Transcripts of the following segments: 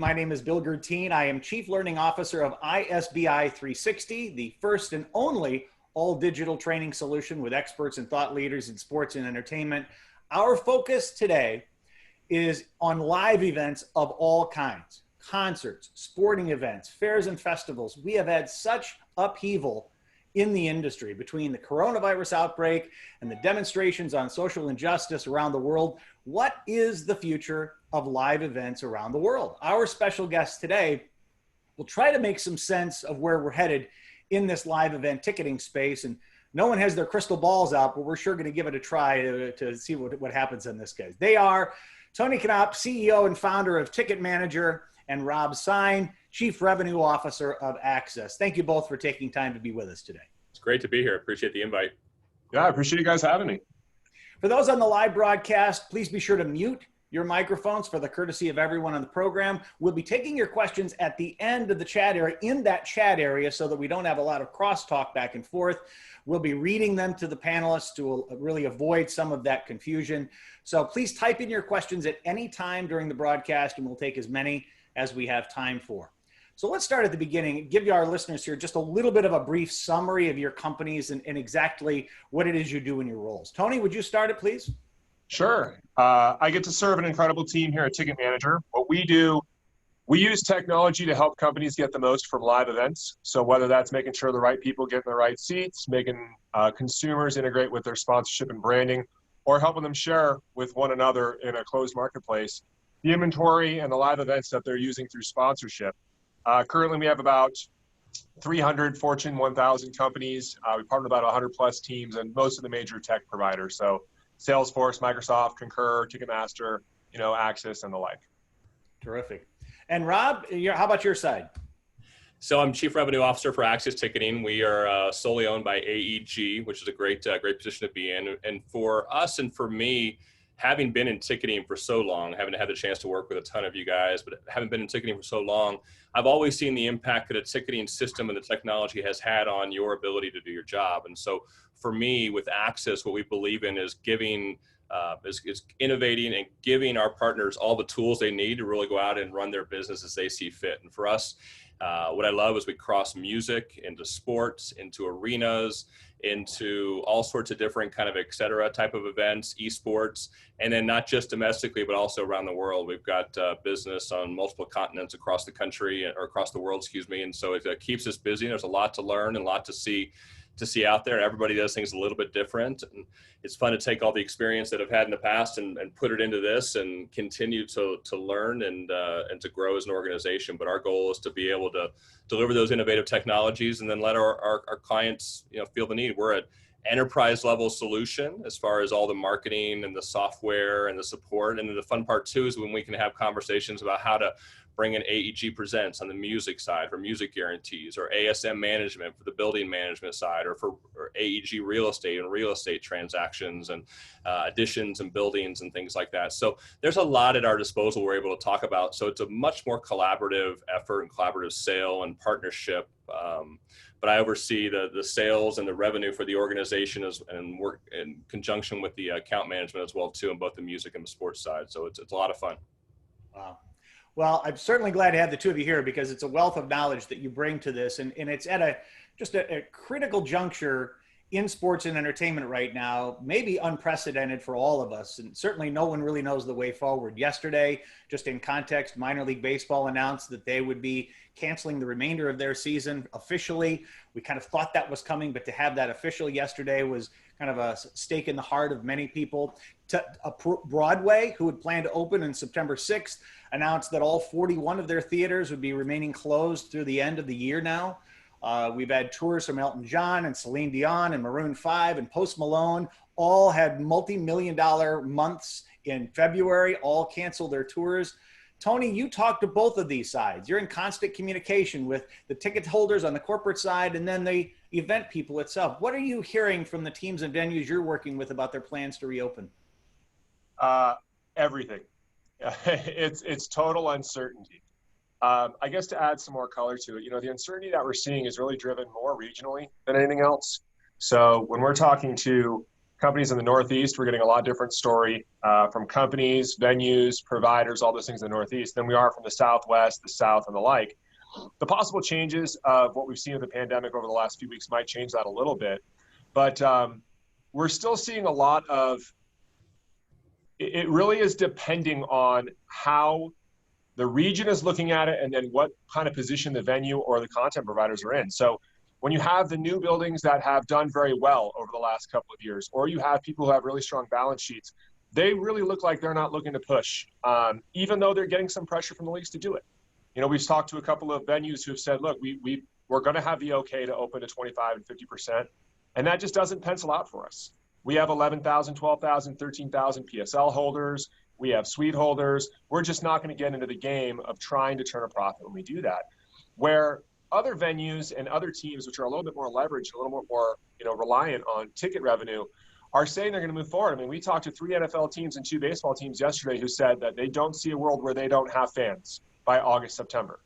My name is Bill Gertine. I am Chief Learning Officer of ISBI 360, the first and only all-digital training solution with experts and thought leaders in sports and entertainment. Our focus today is on live events of all kinds, concerts, sporting events, fairs and festivals. We have had such upheaval in the industry between the coronavirus outbreak and the demonstrations on social injustice around the world. What is the future of live events around the world? Our special guest today will try to make some sense of where we're headed in this live event ticketing space. And no one has their crystal balls out, but we're sure going to give it a try to see what happens in this case. They are Tony Knopp, CEO and founder of Ticket Manager, and Rob Sine, Chief Revenue Officer of Access. Thank you both for taking time to be with us today. It's great to be here. Appreciate the invite. Yeah, I appreciate you guys having me. For those on the live broadcast, please be sure to mute your microphones for the courtesy of everyone on the program. We'll be taking your questions at the end of the chat area, in that chat area, so that we don't have a lot of crosstalk back and forth. We'll be reading them to the panelists to really avoid some of that confusion. So please type in your questions at any time during the broadcast, and we'll take as many as we have time for. So let's start at the beginning, give you our listeners here just a little bit of a brief summary of your companies and exactly what it is you do in your roles. Tony, would you start it, please? Sure. I get to serve an incredible team here at Ticket Manager. What we do, we use technology to help companies get the most from live events. So whether that's making sure the right people get in the right seats, making consumers integrate with their sponsorship and branding, or helping them share with one another in a closed marketplace, the inventory and the live events that they're using through sponsorship. Currently, we have about 300 Fortune 1000 companies. We partner with about 100 plus teams and most of the major tech providers. So Salesforce, Microsoft, Concur, Ticketmaster, Access, and the like. Terrific. And Rob, how about your side? So I'm Chief Revenue Officer for Access Ticketing. We are solely owned by AEG, which is a great position to be in. And for us and for me, having been in ticketing for so long, having had the chance to work with a ton of you guys, but having been in ticketing for so long, I've always seen the impact that a ticketing system and the technology has had on your ability to do your job. And so for me, with Access, what we believe in is giving, is innovating and giving our partners all the tools they need to really go out and run their business as they see fit. And for us, what I love is we cross music into sports, into arenas, into all sorts of different kind of et cetera type of events, esports, and then not just domestically, but also around the world. We've got business on multiple continents across the country, or across the world, excuse me. And so it keeps us busy. There's a lot to learn and a lot to see out there. Everybody does things a little bit different. And it's fun to take all the experience that I've had in the past and put it into this and continue to learn and to grow as an organization. But our goal is to be able to deliver those innovative technologies and then let our clients feel the need. We're an enterprise level solution as far as all the marketing and the software and the support. And then the fun part too is when we can have conversations about how to bring in AEG Presents on the music side for music guarantees, or ASM management for the building management side, or AEG real estate and real estate transactions and additions and buildings and things like that. So there's a lot at our disposal we're able to talk about. So it's a much more collaborative effort and collaborative sale and partnership. But I oversee the sales and the revenue for the organization and work in conjunction with the account management as well too, on both the music and the sports side. So it's a lot of fun. Wow. Well, I'm certainly glad to have the two of you here because it's a wealth of knowledge that you bring to this. And it's at just a critical juncture in sports and entertainment right now, maybe unprecedented for all of us. And certainly no one really knows the way forward. Yesterday, just in context, Minor League Baseball announced that they would be canceling the remainder of their season officially. We kind of thought that was coming, but to have that official yesterday was kind of a stake in the heart of many people. Broadway, who had planned to open on September 6th, announced that all 41 of their theaters would be remaining closed through the end of the year now. We've had tours from Elton John and Celine Dion and Maroon 5 and Post Malone. All had multi-million-dollar months in February, all canceled their tours. Tony, you talk to both of these sides. You're in constant communication with the ticket holders on the corporate side and then the event people itself. What are you hearing from the teams and venues you're working with about their plans to reopen? Everything. It's total uncertainty. I guess to add some more color to it, the uncertainty that we're seeing is really driven more regionally than anything else. So when we're talking to companies in the Northeast, we're getting a lot different story from companies, venues, providers, all those things in the Northeast than we are from the Southwest, the South, and the like. The possible changes of what we've seen with the pandemic over the last few weeks might change that a little bit, but we're still seeing a lot of, it really is depending on how the region is looking at it and then what kind of position the venue or the content providers are in. So when you have the new buildings that have done very well over the last couple of years, or you have people who have really strong balance sheets, they really look like they're not looking to push, even though they're getting some pressure from the leagues to do it. You know, we've talked to a couple of venues who've said, look, we're going to have the okay to open to 25 and 50%, and that just doesn't pencil out for us. We have 11,000, 12,000, 13,000 PSL holders. We have suite holders. We're just not going to get into the game of trying to turn a profit when we do that. Where other venues and other teams, which are a little bit more leveraged, a little bit more, reliant on ticket revenue, are saying they're going to move forward. I mean, we talked to 3 NFL teams and 2 baseball teams yesterday who said that they don't see a world where they don't have fans by August, September.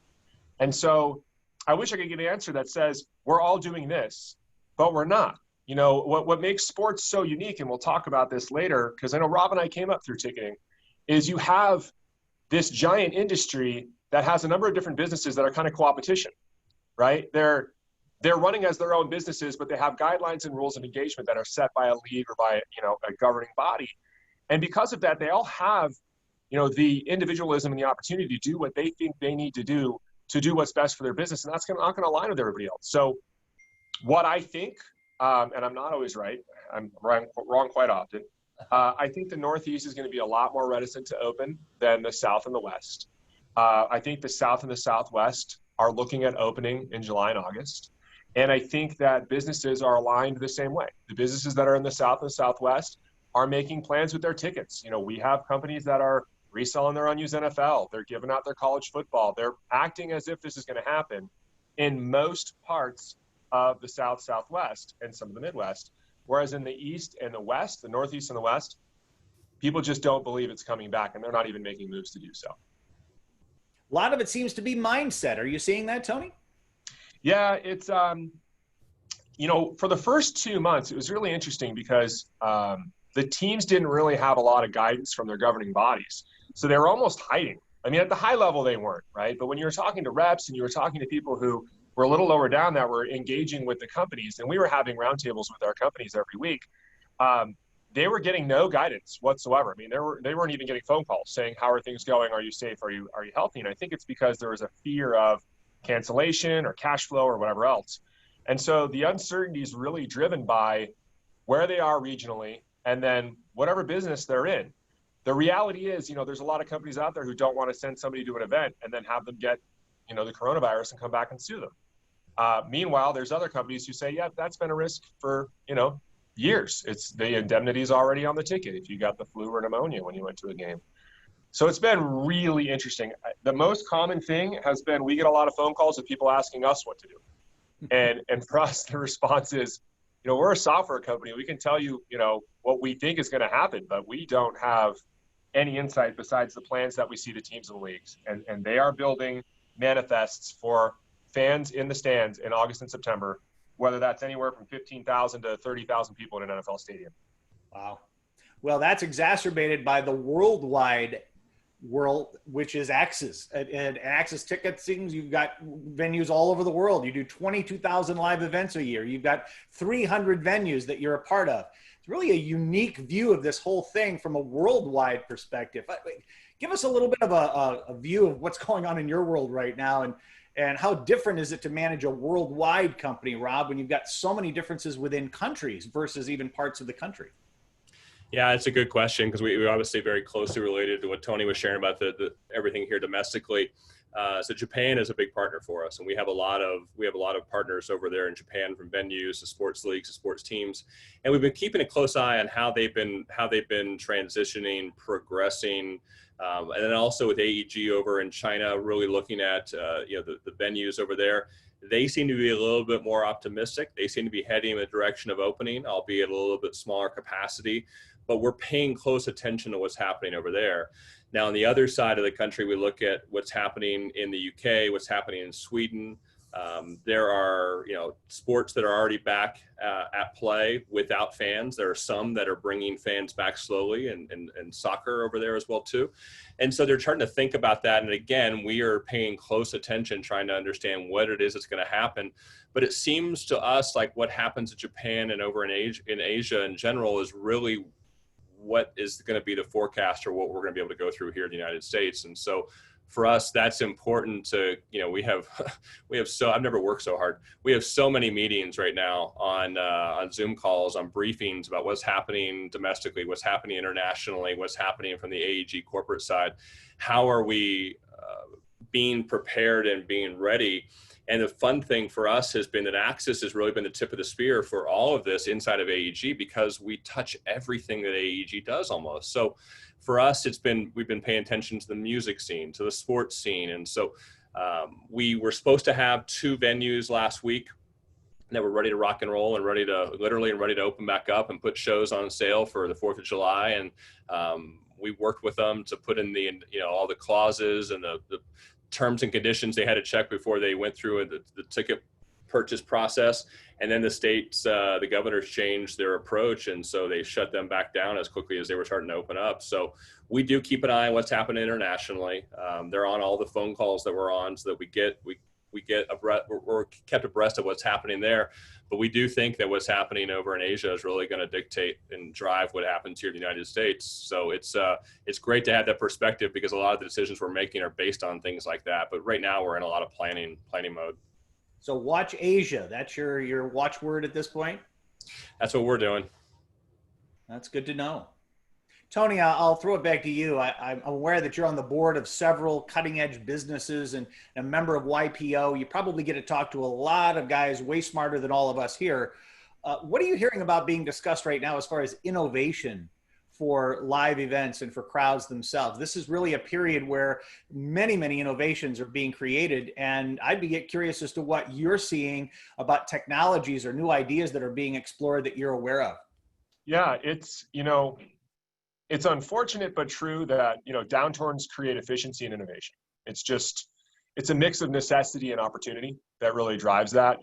And so I wish I could get an answer that says we're all doing this, but we're not. You know, what makes sports so unique, and we'll talk about this later, because I know Rob and I came up through ticketing, is you have this giant industry that has a number of different businesses that are kind of co-opetition, right? They're running as their own businesses, but they have guidelines and rules of engagement that are set by a league or by, a governing body. And because of that, they all have, the individualism and the opportunity to do what they think they need to do what's best for their business. And that's not going to align with everybody else. So what I think, and I'm not always right, I'm wrong quite often, I think the Northeast is going to be a lot more reticent to open than the South and the West. I think the South and the Southwest are looking at opening in July and August. And I think that businesses are aligned the same way. The businesses that are in the South and the Southwest are making plans with their tickets. We have companies that are reselling their unused NFL. They're giving out their college football. They're acting as if this is going to happen in most parts of the South, Southwest, and some of the Midwest. Whereas in the East and the West, the Northeast and the West, people just don't believe it's coming back, and they're not even making moves to do so. A lot of it seems to be mindset. Are you seeing that, Tony? Yeah, it's, for the first 2 months, it was really interesting because the teams didn't really have a lot of guidance from their governing bodies. So they were almost hiding. I mean, at the high level, they weren't, right? But when you were talking to reps and you were talking to people who were a little lower down that were engaging with the companies, and we were having roundtables with our companies every week, they were getting no guidance whatsoever. I mean, they weren't even getting phone calls saying, how are things going? Are you safe? Are you healthy? And I think it's because there was a fear of cancellation or cash flow or whatever else. And so the uncertainty is really driven by where they are regionally and then whatever business they're in. The reality is, there's a lot of companies out there who don't want to send somebody to an event and then have them get, the coronavirus and come back and sue them. Meanwhile, there's other companies who say, yeah, that's been a risk for, years. It's the indemnity is already on the ticket if you got the flu or pneumonia when you went to a game. So it's been really interesting. The most common thing has been we get a lot of phone calls of people asking us what to do. And for us, the response is, we're a software company. We can tell you, what we think is going to happen, but we don't have any insight besides the plans that we see the teams and the leagues. And they are building manifests for fans in the stands in August and September, whether that's anywhere from 15,000 to 30,000 people in an NFL stadium. Wow. Well, that's exacerbated by the worldwide world, which is Access. And Access ticketing, you've got venues all over the world. You do 22,000 live events a year. You've got 300 venues that you're a part of. It's really a unique view of this whole thing from a worldwide perspective. Give us a little bit of a view of what's going on in your world right now, and how different is it to manage a worldwide company, Rob, when you've got so many differences within countries versus even parts of the country? Yeah, it's a good question because we obviously very closely related to what Tony was sharing about the everything here domestically. So Japan is a big partner for us, and we have a lot of partners over there in Japan, from venues to sports leagues to sports teams, and we've been keeping a close eye on how they've been transitioning, progressing, and then also with AEG over in China, really looking at the venues over there. They seem to be a little bit more optimistic. They seem to be heading in the direction of opening, albeit a little bit smaller capacity. But we're paying close attention to what's happening over there. Now, on the other side of the country, we look at what's happening in the UK, what's happening in Sweden, There are, sports that are already back at play without fans. There are some that are bringing fans back slowly, and soccer over there as well too. And so they're trying to think about that. And again, we are paying close attention, trying to understand what it is that's going to happen. But it seems to us like what happens in Japan and over in Asia in general is really what is going to be the forecast or what we're going to be able to go through here in the United States. And so for us, that's important to, we have I've never worked so hard. We have so many meetings right now on Zoom calls, on briefings about what's happening domestically, what's happening internationally, what's happening from the AEG corporate side. How are we being prepared and being ready? And the fun thing for us has been that Axis has really been the tip of the spear for all of this inside of AEG, because we touch everything that AEG does almost. So for us, we've been paying attention to the music scene, to the sports scene. And so we were supposed to have 2 venues last week that were ready to rock and roll and ready to open back up and put shows on sale for the 4th of July. And we worked with them to put in all the clauses and the terms and conditions they had to check before they went through the ticket purchase process. And then the states, the governors changed their approach, and so they shut them back down as quickly as they were starting to open up. So we do keep an eye on what's happening internationally. They're on all the phone calls that we're on, so that we're kept abreast of what's happening there. But we do think that what's happening over in Asia is really going to dictate and drive what happens here in the United States. So it's great to have that perspective, because a lot of the decisions we're making are based on things like that. But right now we're in a lot of planning mode. So watch Asia. That's your watchword at this point? That's what we're doing. That's good to know. Tony, I'll throw it back to you. I'm aware that you're on the board of several cutting edge businesses and a member of YPO. You probably get to talk to a lot of guys way smarter than all of us here. What are you hearing about being discussed right now as far as innovation for live events and for crowds themselves? This is really a period where many, many innovations are being created. And I'd be curious as to what you're seeing about technologies or new ideas that are being explored that you're aware of. Yeah, it's unfortunate but true that, downturns create efficiency and innovation. It's a mix of necessity and opportunity that really drives that.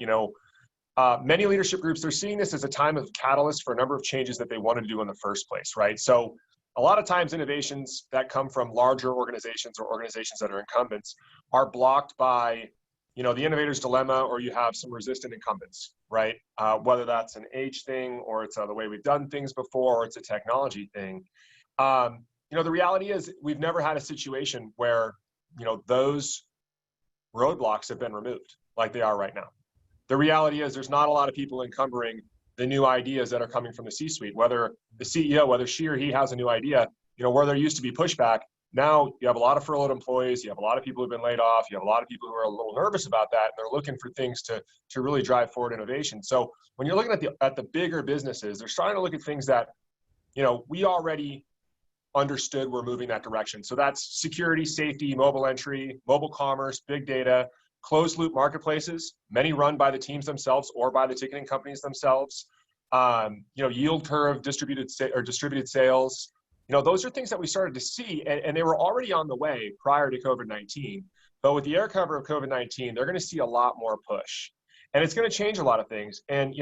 Many leadership groups, they're seeing this as a time of catalyst for a number of changes that they wanted to do in the first place, right? So a lot of times innovations that come from larger organizations or organizations that are incumbents are blocked by, the innovator's dilemma, or you have some resistant incumbents, right? Whether that's an age thing, or it's the way we've done things before, or it's a technology thing. The reality is we've never had a situation where, those roadblocks have been removed like they are right now. The reality is there's not a lot of people encumbering the new ideas that are coming from the C-suite, whether the CEO, whether she or he has a new idea, where there used to be pushback. Now you have a lot of furloughed employees, you have a lot of people who've been laid off, you have a lot of people who are a little nervous about that, and they're looking for things to really drive forward innovation. So when you're looking at the bigger businesses, they're starting to look at things that, we already understood we're moving that direction. So that's security, safety, mobile entry, mobile commerce, big data, closed loop marketplaces, many run by the teams themselves or by the ticketing companies themselves. Yield curve, distributed sales. Those are things that we started to see, and they were already on the way prior to COVID-19. But with the air cover of COVID-19, they're going to see a lot more push, and it's going to change a lot of things. And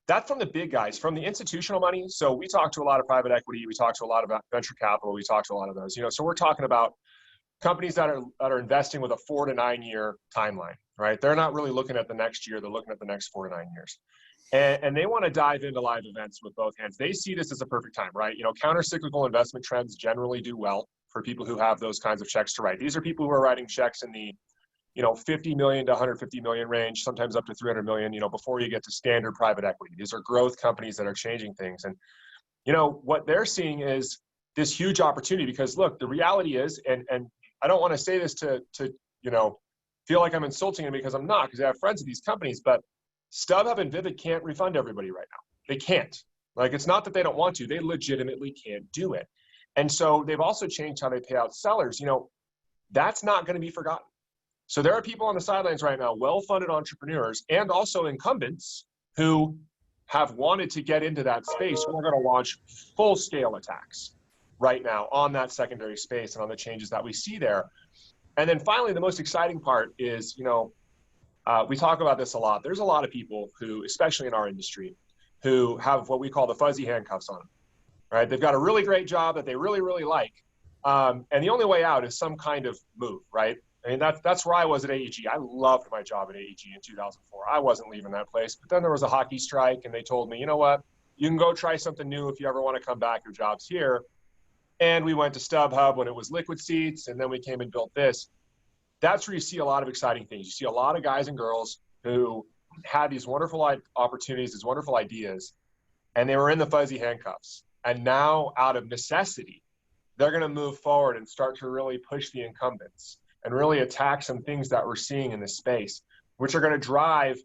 that's from the big guys, from the institutional money. So we talk to a lot of private equity, we talk to a lot about venture capital, we talk to a lot of those. So we're talking about companies that are investing with a 4 to 9 year timeline, right? They're not really looking at the next year, they're looking at the next 4 to 9 years. And they want to dive into live events with both hands. They see this as a perfect time, right? Counter-cyclical investment trends generally do well for people who have those kinds of checks to write. These are people who are writing checks in the 50 million to 150 million range, sometimes up to 300 million, before you get to standard private equity. These are growth companies that are changing things. And, what they're seeing is this huge opportunity, because look, the reality is, and I don't want to say this to feel like I'm insulting them, because I'm not, because I have friends at these companies, but StubHub and Vivid can't refund everybody right now. They can't. Like, it's not that they don't want to, they legitimately can't do it. And so they've also changed how they pay out sellers. That's not going to be forgotten. So there are people on the sidelines right now, well-funded entrepreneurs and also incumbents who have wanted to get into that space. We're going to launch full-scale attacks right now on that secondary space and on the changes that we see there. And then finally, the most exciting part is, we talk about this a lot. There's a lot of people who, especially in our industry, who have what we call the fuzzy handcuffs on them, right? They've got a really great job that they really, really like. And the only way out is some kind of move, right? I mean, that's where I was at AEG. I loved my job at AEG in 2004. I wasn't leaving that place. But then there was a hockey strike, and they told me, you know what? You can go try something new if you ever want to come back. Your job's here. And we went to StubHub when it was liquid seats, and then we came and built this. That's where you see a lot of exciting things. You see a lot of guys and girls who had these wonderful opportunities, these wonderful ideas, and they were in the fuzzy handcuffs. And now, out of necessity, they're going to move forward and start to really push the incumbents and really attack some things that we're seeing in this space, which are going to drive,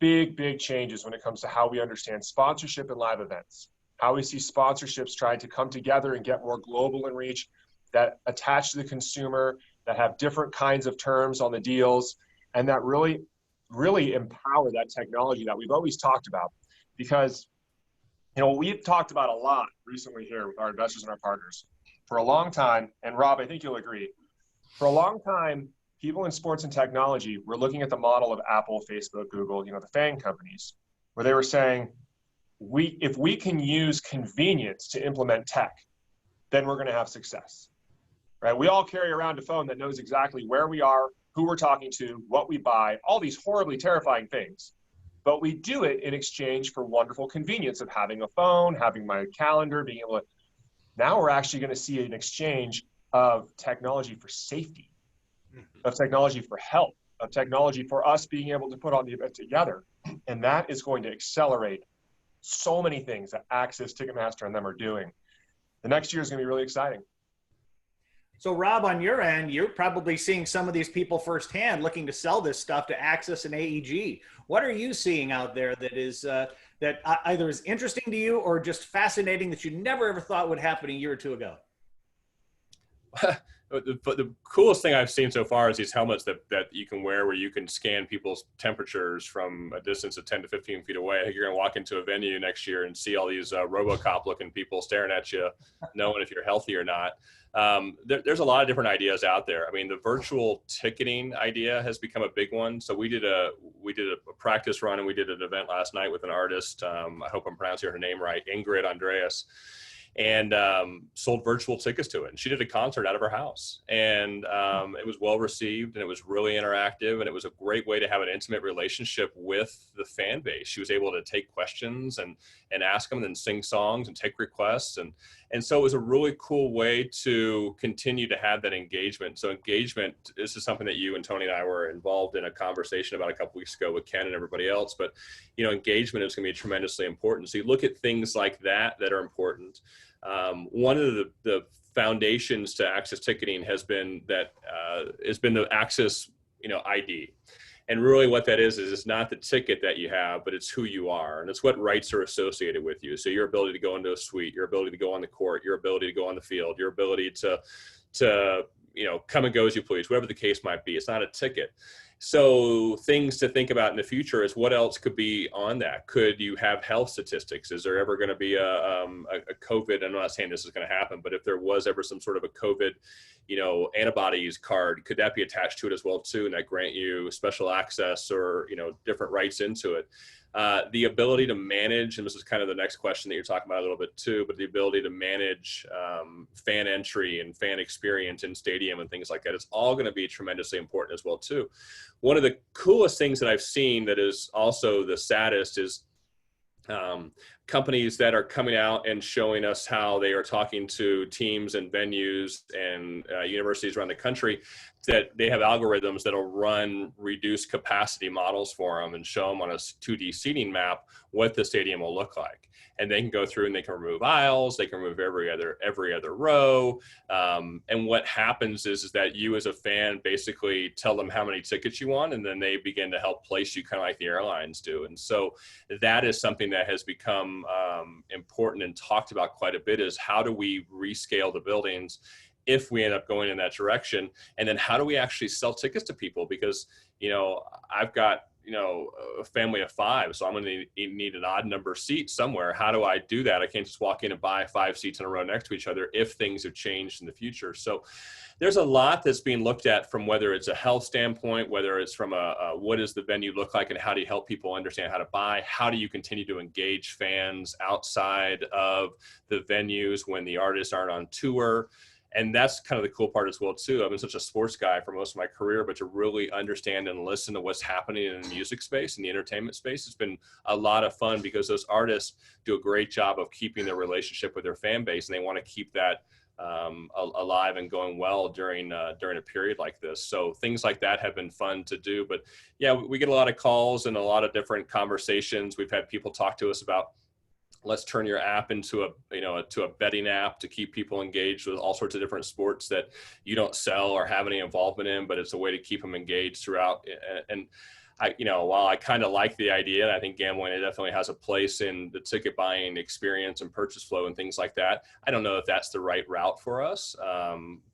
big, big changes when it comes to how we understand sponsorship and live events, how we see sponsorships trying to come together and get more global in reach, that attach to the consumer, that have different kinds of terms on the deals, and that really, really empower that technology that we've always talked about. Because, we've talked about a lot recently here with our investors and our partners for a long time, and Rob, I think you'll agree, for a long time, people in sports and technology were looking at the model of Apple, Facebook, Google, the FAANG companies, where they were saying, if we can use convenience to implement tech, then we're going to have success. Right? We all carry around a phone that knows exactly where we are, who we're talking to, what we buy, all these horribly terrifying things. But we do it in exchange for wonderful convenience of having a phone, having my calendar, being able to. Now we're actually going to see an exchange of technology for safety, of technology for health, of technology for us being able to put on the event together. And that is going to accelerate so many things that Access, Ticketmaster, and them are doing. The next year is going to be really exciting. So Rob, on your end, you're probably seeing some of these people firsthand looking to sell this stuff to Access and AEG. What are you seeing out there that is that either is interesting to you or just fascinating that you never ever thought would happen a year or two ago? The coolest thing I've seen so far is these helmets that you can wear where you can scan people's temperatures from a distance of 10 to 15 feet away. I think you're going to walk into a venue next year and see all these RoboCop looking people staring at you, knowing if you're healthy or not. There's a lot of different ideas out there. I mean, the virtual ticketing idea has become a big one. So we did a practice run, and we did an event last night with an artist. I hope I'm pronouncing her name right, Ingrid Andreas, and sold virtual tickets to it. And she did a concert out of her house, and it was well received, and it was really interactive, and it was a great way to have an intimate relationship with the fan base. She was able to take questions and ask them, and then sing songs and take requests, and so it was a really cool way to continue to have that engagement. So engagement, this is something that you and Tony and I were involved in a conversation about a couple weeks ago with Ken and everybody else, but engagement is going to be tremendously important. So you look at things like that are important. One of the foundations to Access ticketing has been the Access ID. And really what that is it's not the ticket that you have, but it's who you are. And it's what rights are associated with you. So your ability to go into a suite, your ability to go on the court, your ability to go on the field, your ability to come and go as you please, whatever the case might be. It's not a ticket. So things to think about in the future is what else could be on that. Could you have health statistics? Is there ever going to be a COVID? I'm not saying this is going to happen, but if there was ever some sort of a COVID, antibodies card, could that be attached to it as well too? And that grant you special access or, different rights into it. The ability to manage, and this is kind of the next question that you're talking about a little bit too, but the ability to manage fan entry and fan experience in stadium and things like that, it's all going to be tremendously important as well too. One of the coolest things that I've seen that is also the saddest is companies that are coming out and showing us how they are talking to teams and venues and universities around the country, that they have algorithms that'll run reduced capacity models for them and show them on a 2D seating map what the stadium will look like. And they can go through and they can remove aisles, they can remove every other row. And what happens is that you as a fan basically tell them how many tickets you want, and then they begin to help place you kind of like the airlines do. And so that is something that has become important and talked about quite a bit, is how do we rescale the buildings if we end up going in that direction? And then how do we actually sell tickets to people? Because, I've got, a family of 5, so I'm going to need an odd number seat somewhere. How do I do that? I can't just walk in and buy 5 seats in a row next to each other if things have changed in the future. So there's a lot that's being looked at, from whether it's a health standpoint, whether it's from what does the venue look like, and how do you help people understand how to buy? How do you continue to engage fans outside of the venues when the artists aren't on tour? And that's kind of the cool part as well, too. I've been such a sports guy for most of my career, but to really understand and listen to what's happening in the music space and the entertainment space, it's been a lot of fun, because those artists do a great job of keeping their relationship with their fan base, and they want to keep that alive and going well during a period like this. So things like that have been fun to do. But yeah, we get a lot of calls and a lot of different conversations. We've had people talk to us about, let's turn your app into a betting app to keep people engaged with all sorts of different sports that you don't sell or have any involvement in, but it's a way to keep them engaged throughout. And while I kind of like the idea, I think gambling, it definitely has a place in the ticket buying experience and purchase flow and things like that. I don't know if that's the right route for us,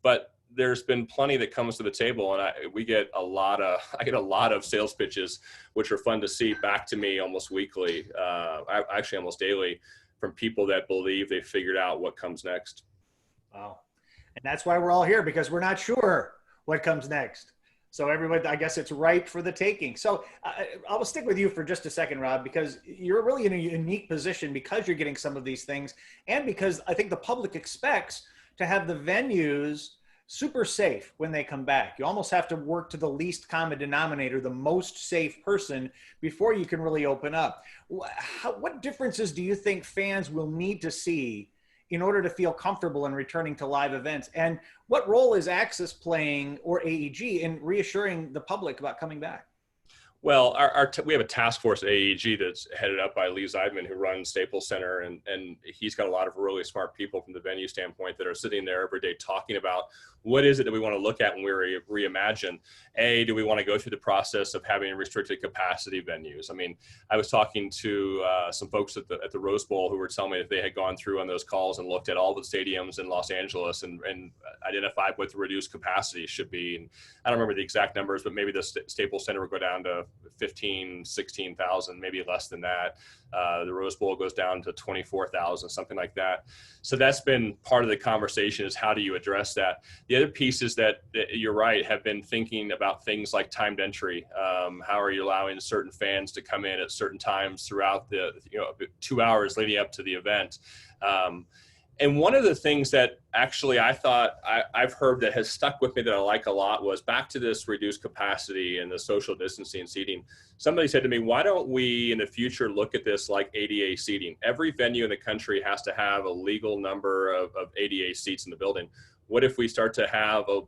but there's been plenty that comes to the table, and I get a lot of sales pitches, which are fun to see back to me almost weekly, actually almost daily, from people that believe they've figured out what comes next. Wow. And that's why we're all here, because we're not sure what comes next. So everybody, I guess it's ripe for the taking. So I'll stick with you for just a second, Rob, because you're really in a unique position, because you're getting some of these things, and because I think the public expects to have the venues super safe when they come back. You almost have to work to the least common denominator, the most safe person, before you can really open up. What differences do you think fans will need to see in order to feel comfortable in returning to live events? And what role is Access playing, or AEG, in reassuring the public about coming back? Well, we have a task force at AEG that's headed up by Lee Zeidman, who runs Staples Center, and he's got a lot of really smart people from the venue standpoint that are sitting there every day talking about what is it that we want to look at when we reimagine. Do we want to go through the process of having restricted capacity venues? I mean, I was talking to some folks at the Rose Bowl who were telling me that they had gone through on those calls and looked at all the stadiums in Los Angeles and identified what the reduced capacity should be. And I don't remember the exact numbers, but maybe the Staples Center would go down to 15, 16,000, maybe less than that. The Rose Bowl goes down to 24,000, something like that. So that's been part of the conversation, is how do you address that? The other piece is that you're right, have been thinking about things like timed entry. How are you allowing certain fans to come in at certain times throughout the 2 hours leading up to the event? And one of the things that actually I've heard that has stuck with me that I like a lot was back to this reduced capacity and the social distancing seating. Somebody said to me, why don't we in the future look at this like ADA seating? Every venue in the country has to have a legal number of ADA seats in the building. What if we start to have a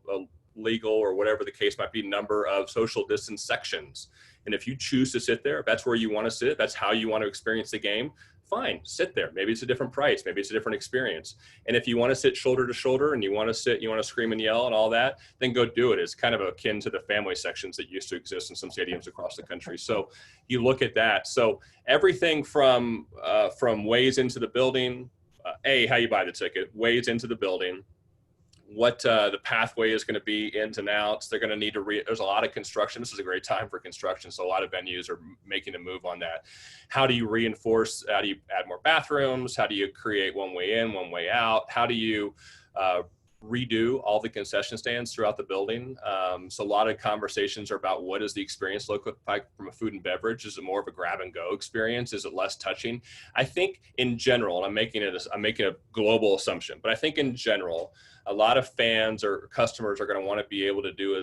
legal, or whatever the case might be, number of social distance sections? And if you choose to sit there, if that's where you want to sit, that's how you want to experience the game, fine, sit there. Maybe it's a different price. Maybe it's a different experience. And if you want to sit shoulder to shoulder and you want to scream and yell and all that, then go do it. It's kind of akin to the family sections that used to exist in some stadiums across the country. So you look at that. So everything from ways into the building, how you buy the ticket, ways into the building, what the pathway is going to be, ins and outs. They're going to need to there's a lot of construction. This is a great time for construction. So a lot of venues are making a move on that. How do you reinforce? How do you add more bathrooms? How do you create one way in, one way out? How do you redo all the concession stands throughout the building? So a lot of conversations are about, what does the experience look like from a food and beverage? Is it more of a grab and go experience? Is it less touching? I think in general, and I'm making a global assumption, but I think in general, a lot of fans or customers are going to want to be able to do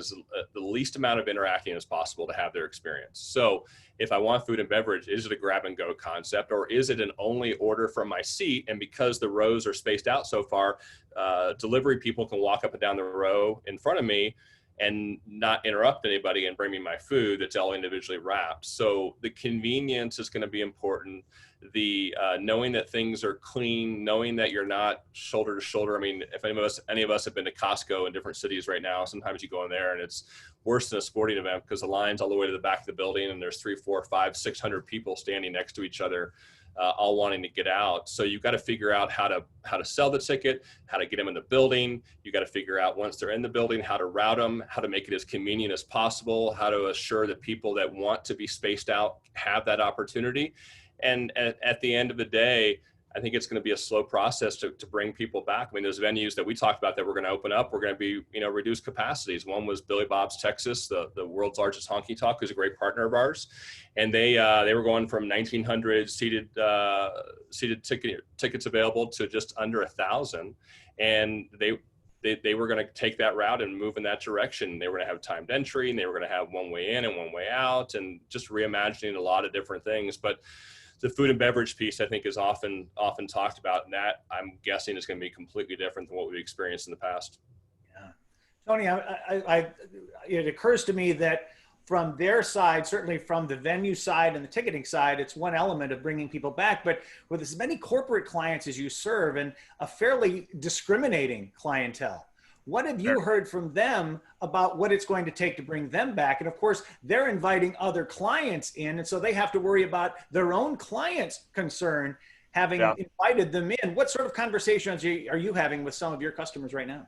the least amount of interacting as possible to have their experience. So if I want food and beverage, is it a grab and go concept, or is it an only order from my seat? And because the rows are spaced out so far, delivery people can walk up and down the row in front of me and not interrupt anybody and bring me my food that's all individually wrapped. So the convenience is going to be important. The knowing that things are clean, knowing that you're not shoulder to shoulder. I mean, if any of us have been to Costco in different cities right now, sometimes you go in there and it's worse than a sporting event, because the line's all the way to the back of the building and there's 300, 400, 500, 600 people standing next to each other. all wanting to get out. So you've got to figure out how to sell the ticket, how to get them in the building. You got to figure out once they're in the building, how to route them, how to make it as convenient as possible, how to assure that people that want to be spaced out have that opportunity. And at the end of the day, I think it's going to be a slow process to bring people back. I mean, there's venues that we talked about that we're going to open up. We're going to be, reduced capacities. One was Billy Bob's Texas, the world's largest honky tonk, who's a great partner of ours. And they were going from 1,900 seated tickets available to just under 1,000. And they were going to take that route and move in that direction. They were going to have timed entry, and they were going to have one way in and one way out, and just reimagining a lot of different things. But the food and beverage piece, I think, is often talked about, and that, I'm guessing, is going to be completely different than what we've experienced in the past. Yeah. Tony, it occurs to me that from their side, certainly from the venue side and the ticketing side, it's one element of bringing people back. But with as many corporate clients as you serve and a fairly discriminating clientele, what have you heard from them about what it's going to take to bring them back? And of course, they're inviting other clients in, and so they have to worry about their own clients' concern having invited them in. What sort of conversations are you having with some of your customers right now?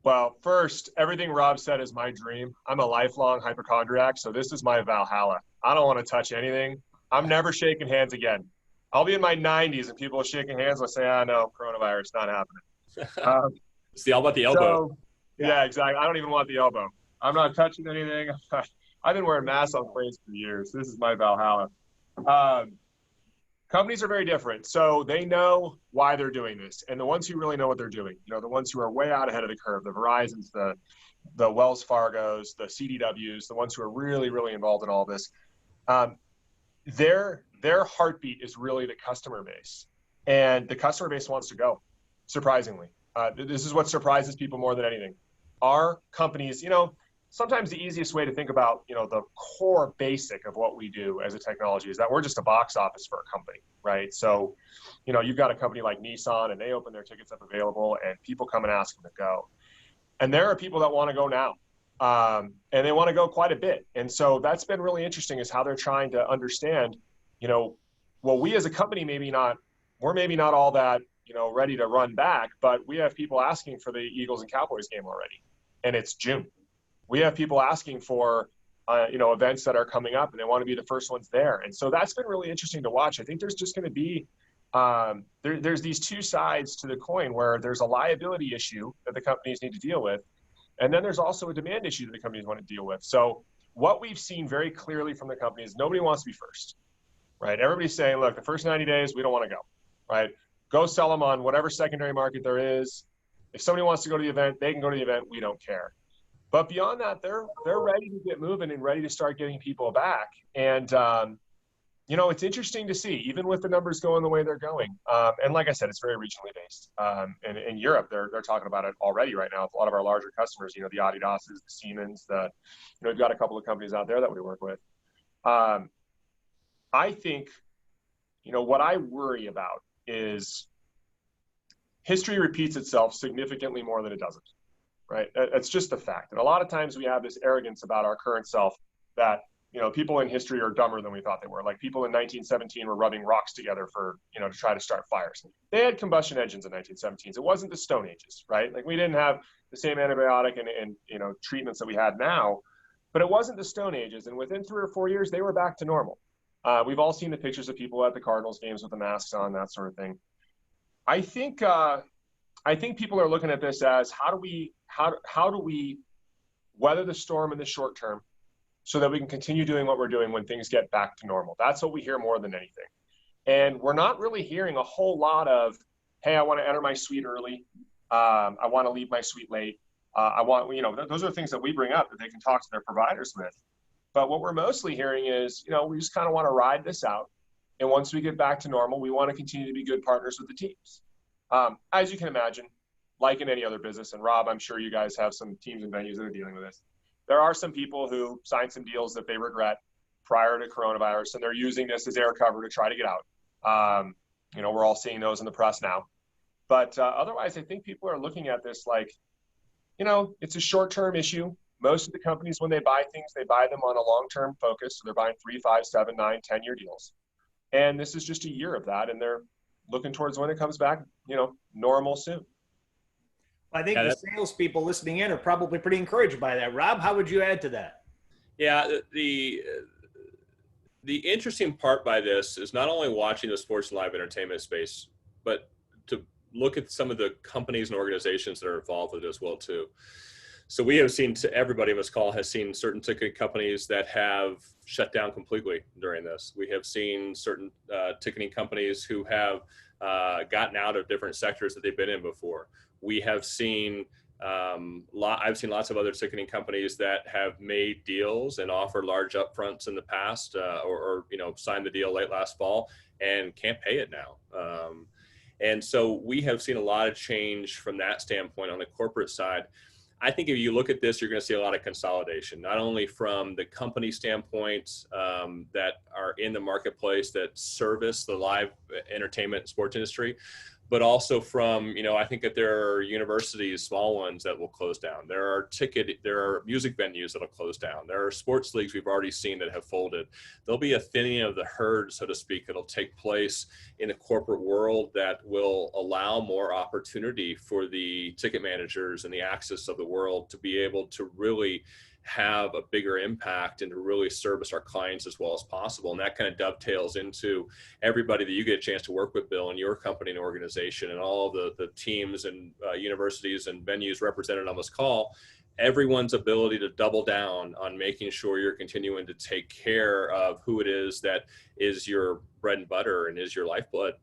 Well, first, everything Rob said is my dream. I'm a lifelong hypochondriac, so this is my Valhalla. I don't want to touch anything. I'm never shaking hands again. I'll be in my 90s and people are shaking hands. I'll say, no, coronavirus, not happening. It's all about the elbow. So, yeah, exactly. I don't even want the elbow. I'm not touching anything. I've been wearing masks on planes for years. This is my Valhalla. Companies are very different. So they know why they're doing this. And the ones who really know what they're doing, the ones who are way out ahead of the curve, the Verizons, the Wells Fargos, the CDWs, the ones who are really, really involved in all this, their heartbeat is really the customer base. And the customer base wants to go, surprisingly. This is what surprises people more than anything. Our companies, sometimes the easiest way to think about, the core basic of what we do as a technology is that we're just a box office for a company, right? So, you've got a company like Nissan, and they open their tickets up available, and people come and ask them to go. And there are people that want to go now, and they want to go quite a bit. And so that's been really interesting, is how they're trying to understand, well, we as a company, we're maybe not all that, ready to run back, but we have people asking for the Eagles and Cowboys game already, and it's June. We have people asking for, events that are coming up, and they want to be the first ones there. And so that's been really interesting to watch. I think there's just going to be, there's these two sides to the coin, where there's a liability issue that the companies need to deal with, and then there's also a demand issue that the companies want to deal with. So what we've seen very clearly from the companies, nobody wants to be first, right? Everybody's saying, look, the first 90 days, we don't want to go, right? Go sell them on whatever secondary market there is. If somebody wants to go to the event, they can go to the event. We don't care. But beyond that, they're ready to get moving and ready to start getting people back. And, it's interesting to see, even with the numbers going the way they're going. And like I said, it's very regionally based. And in Europe, they're talking about it already right now. A lot of our larger customers, the Adidas's, the Siemens, we've got a couple of companies out there that we work with. I think, what I worry about is history repeats itself significantly more than it doesn't, right? It's just a fact. And a lot of times we have this arrogance about our current self that, people in history are dumber than we thought they were. Like, people in 1917 were rubbing rocks together to try to start fires. They had combustion engines in 1917. It wasn't the Stone Ages, right? Like, we didn't have the same antibiotic and treatments that we had now, but it wasn't the Stone Ages. And within 3 or 4 years, they were back to normal. We've all seen the pictures of people at the Cardinals games with the masks on, that sort of thing. I think people are looking at this as, how do we weather the storm in the short term so that we can continue doing what we're doing when things get back to normal? That's what we hear more than anything. And we're not really hearing a whole lot of, hey, I want to enter my suite early. I want to leave my suite late. Those are things that we bring up that they can talk to their providers with. But what we're mostly hearing is, we just kind of want to ride this out. And once we get back to normal, we want to continue to be good partners with the teams. As you can imagine, like in any other business, and Rob, I'm sure you guys have some teams and venues that are dealing with this. There are some people who signed some deals that they regret prior to coronavirus, and they're using this as air cover to try to get out. We're all seeing those in the press now. But otherwise, I think people are looking at this like, it's a short-term issue. Most of the companies, when they buy things, they buy them on a long-term focus. So they're buying 3, 5, 7, 9, 10-year deals. And this is just a year of that, and they're looking towards when it comes back, normal soon. I think Yeah, the salespeople listening in are probably pretty encouraged by that. Rob, how would you add to that? yeah. The interesting part by this is not only watching the sports and live entertainment space, but to look at some of the companies and organizations that are involved with it as well too. So we have seen, everybody on this call has seen certain ticketing companies that have shut down completely during this. We have seen certain ticketing companies who have gotten out of different sectors that they've been in before. We have seen I've seen lots of other ticketing companies that have made deals and offered large upfronts in the past, or signed the deal late last fall and can't pay it now. And so we have seen a lot of change from that standpoint on the corporate side. I think if you look at this, you're going to see a lot of consolidation, not only from the company standpoint that are in the marketplace that service the live entertainment sports industry, but also from, I think that there are universities, small ones, that will close down. There are music venues that'll close down. There are sports leagues we've already seen that have folded. There'll be a thinning of the herd, so to speak, that'll take place in the corporate world that will allow more opportunity for the ticket managers and the access of the world to be able to really have a bigger impact and to really service our clients as well as possible. And that kind of dovetails into everybody that you get a chance to work with, Bill, and your company and organization and all of the teams and universities and venues represented on this call. Everyone's ability to double down on making sure you're continuing to take care of who it is that is your bread and butter and is your lifeblood.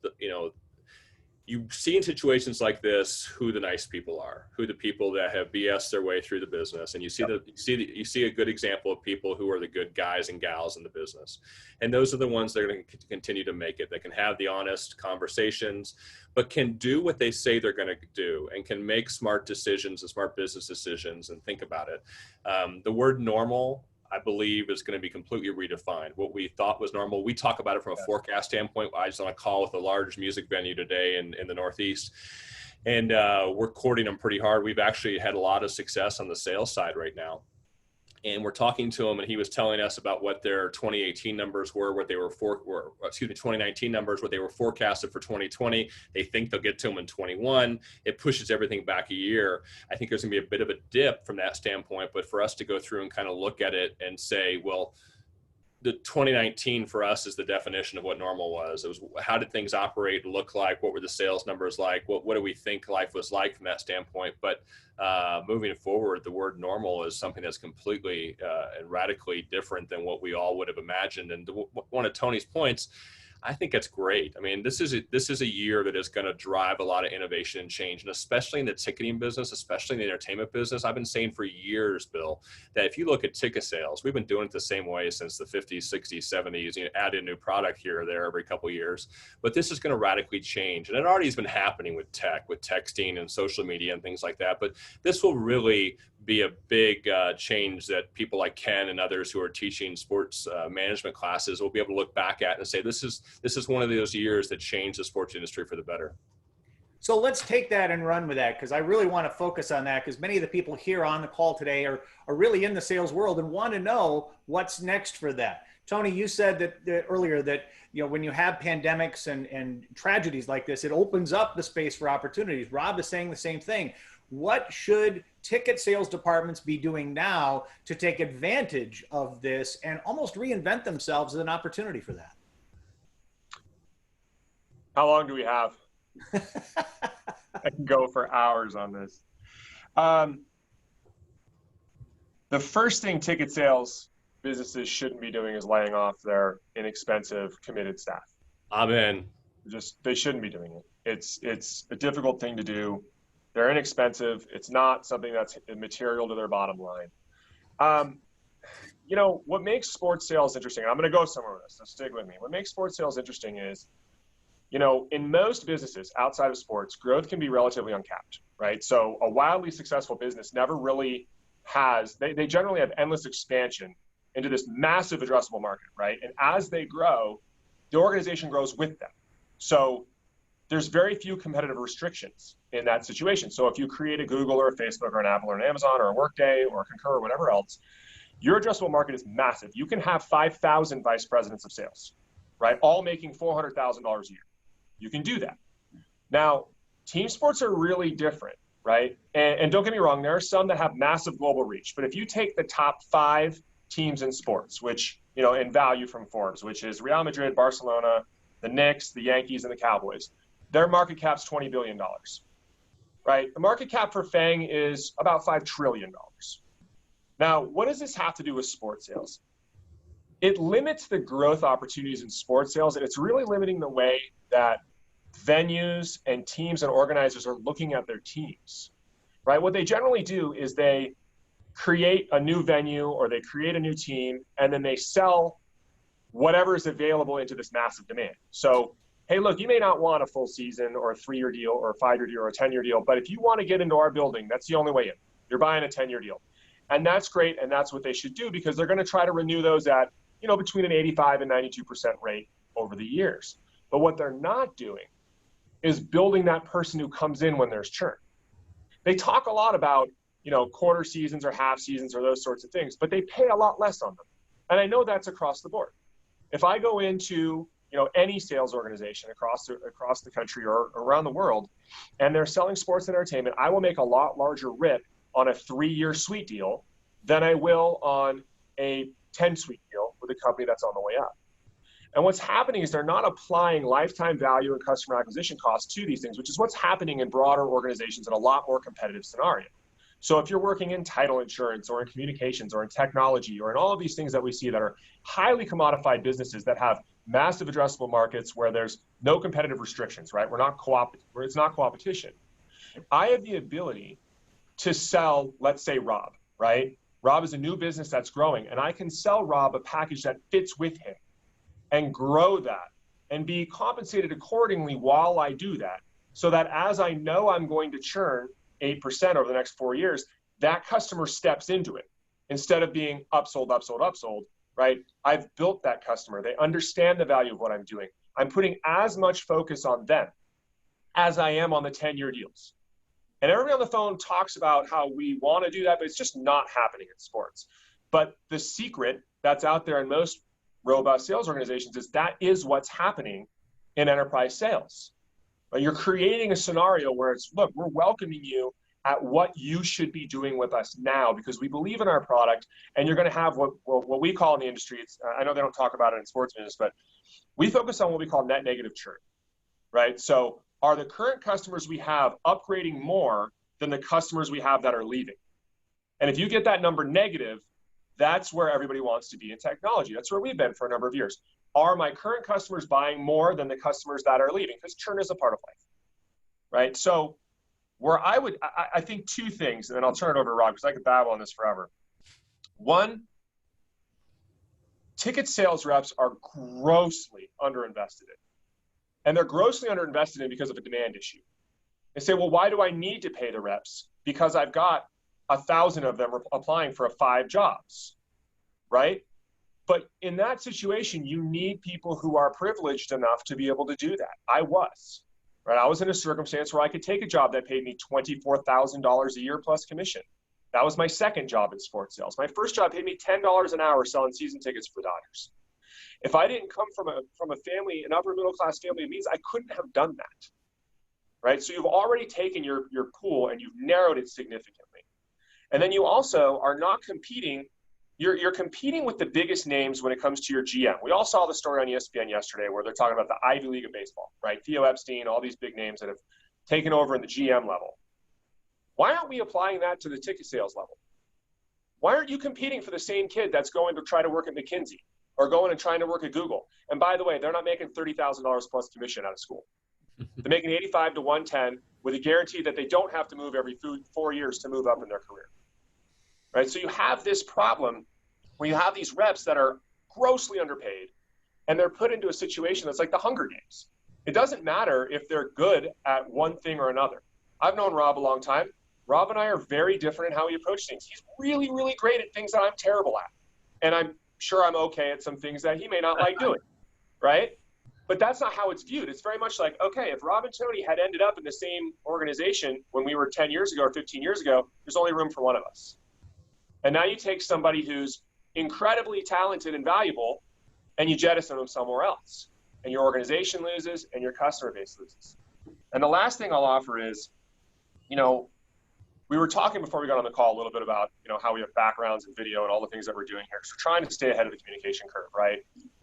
You see in situations like this who the nice people are, who the people that have BS their way through the business, and you see a good example of people who are the good guys and gals in the business, and those are the ones that are going to continue to make it. That can have the honest conversations, but can do what they say they're going to do, and can make smart decisions and smart business decisions and think about it. The word normal, I believe, is going to be completely redefined. What we thought was normal, we talk about it from a forecast standpoint. I was on a call with a large music venue today in the Northeast, and we're courting them pretty hard. We've actually had a lot of success on the sales side right now. And we're talking to him, and he was telling us about what their 2018 numbers were, 2019 numbers, what they were forecasted for 2020. They think they'll get to them in 21. It pushes everything back a year. I think there's going to be a bit of a dip from that standpoint, but for us to go through and kind of look at it and say, well, the 2019 for us is the definition of what normal was. It was, how did things operate and look like? What were the sales numbers like? What do we think life was like from that standpoint? But moving forward, the word normal is something that's completely and radically different than what we all would have imagined. And one of Tony's points, I think that's great. I mean, this is a year that is going to drive a lot of innovation and change, and especially in the ticketing business, especially in the entertainment business. I've been saying for years, Bill, that if you look at ticket sales, we've been doing it the same way since the 50s, 60s, 70s. Add a new product here or there every couple of years, but this is going to radically change, and it already has been happening with tech, with texting and social media and things like that. But this will really be a big change that people like Ken and others who are teaching sports management classes will be able to look back at and say, this is one of those years that changed the sports industry for the better. So let's take that and run with that, because I really want to focus on that, because many of the people here on the call today are really in the sales world and want to know what's next for that. Tony, you said that earlier that when you have pandemics and tragedies like this, it opens up the space for opportunities. Rob is saying the same thing. What should ticket sales departments be doing now to take advantage of this and almost reinvent themselves as an opportunity for that? How long do we have? I can go for hours on this. The first thing ticket sales businesses shouldn't be doing is laying off their inexpensive, committed staff. Amen. They shouldn't be doing it. It's a difficult thing to do. They're inexpensive. It's not something that's material to their bottom line. What makes sports sales interesting, and I'm going to go somewhere with this, so stick with me. What makes sports sales interesting is, in most businesses outside of sports, growth can be relatively uncapped, right? So a wildly successful business never really has, they generally have endless expansion into this massive addressable market, right? And as they grow, the organization grows with them. So there's very few competitive restrictions in that situation. So if you create a Google or a Facebook or an Apple or an Amazon or a Workday or a Concur or whatever else, your addressable market is massive. You can have 5,000 vice presidents of sales, right? All making $400,000 a year. You can do that. Now, team sports are really different, right? And don't get me wrong, there are some that have massive global reach. But if you take the top 5 teams in sports, which, you know, in value from Forbes, which is Real Madrid, Barcelona, the Knicks, the Yankees, and the Cowboys, their market cap's $20 billion, right? The market cap for FANG is about $5 trillion. Now, what does this have to do with sports sales? It limits the growth opportunities in sports sales, and it's really limiting the way that venues and teams and organizers are looking at their teams, right? What they generally do is they create a new venue or they create a new team, and then they sell whatever is available into this massive demand. So, hey, look, you may not want a full season or a 3-year deal or a 5-year deal or a 10-year deal, but if you want to get into our building, that's the only way in. You're buying a 10-year deal. And that's great, and that's what they should do, because they're going to try to renew those at, you know, between an 85 and 92% rate over the years. But what they're not doing is building that person who comes in when there's churn. They talk a lot about, you know, quarter seasons or half seasons or those sorts of things, but they pay a lot less on them. And I know that's across the board. If I go into, you know, any sales organization across the country or around the world, and they're selling sports and entertainment, I will make a lot larger rip on a 3-year suite deal than I will on a 10-suite deal with a company that's on the way up. And what's happening is they're not applying lifetime value and customer acquisition costs to these things, which is what's happening in broader organizations in a lot more competitive scenario. So if you're working in title insurance or in communications or in technology or in all of these things that we see that are highly commodified businesses that have massive addressable markets where there's no competitive restrictions, right? Where it's not co-opetition. I have the ability to sell, let's say Rob, right? Rob is a new business that's growing, and I can sell Rob a package that fits with him and grow that and be compensated accordingly while I do that, so that as I know I'm going to churn 8% over the next 4 years, that customer steps into it instead of being upsold, upsold, upsold, right? I've built that customer. They understand the value of what I'm doing. I'm putting as much focus on them as I am on the 10-year deals. And everybody on the phone talks about how we want to do that, but it's just not happening in sports. But the secret that's out there in most robust sales organizations is that is what's happening in enterprise sales. You're creating a scenario where it's, look, we're welcoming you at what you should be doing with us now because we believe in our product, and you're going to have what we call in the industry, I know they don't talk about it in sports business, but we focus on what we call net negative churn, right? So are the current customers we have upgrading more than the customers we have that are leaving? And if you get that number negative, that's where everybody wants to be in technology. That's where we've been for a number of years. Are my current customers buying more than the customers that are leaving? Because churn is a part of life, right? So where I think 2 things, and then I'll turn it over to Rob because I could babble on this forever. 1, ticket sales reps are grossly underinvested in. And they're grossly underinvested in because of a demand issue. They say, well, why do I need to pay the reps? Because I've got 1,000 of them applying for 5 jobs, right? But in that situation, you need people who are privileged enough to be able to do that. I was, right? I was in a circumstance where I could take a job that paid me $24,000 a year plus commission. That was my second job in sports sales. My first job paid me $10 an hour selling season tickets for the Dodgers. If I didn't come from a family, an upper middle class family, it means I couldn't have done that, right? So you've already taken your pool and you've narrowed it significantly. And then you also are not competing. You're competing with the biggest names when it comes to your GM. We all saw the story on ESPN yesterday where they're talking about the Ivy League of baseball, right? Theo Epstein, all these big names that have taken over in the GM level. Why aren't we applying that to the ticket sales level? Why aren't you competing for the same kid that's going to try to work at McKinsey or going and trying to work at Google? And by the way, they're not making $30,000 plus commission out of school. They're making 85 to 110 with a guarantee that they don't have to move every 4 years to move up in their career. Right? So you have this problem where you have these reps that are grossly underpaid and they're put into a situation that's like the Hunger Games. It doesn't matter if they're good at one thing or another. I've known Rob a long time. Rob and I are very different in how we approach things. He's really, really great at things that I'm terrible at. And I'm sure I'm okay at some things that he may not like doing, right? But that's not how it's viewed. It's very much like, okay, if Rob and Tony had ended up in the same organization when we were 10 years ago or 15 years ago, there's only room for one of us. And now you take somebody who's incredibly talented and valuable, and you jettison them somewhere else. And your organization loses and your customer base loses. And the last thing I'll offer is, we were talking before we got on the call a little bit about, how we have backgrounds in video and all the things that we're doing here. So we're trying to stay ahead of the communication curve, right?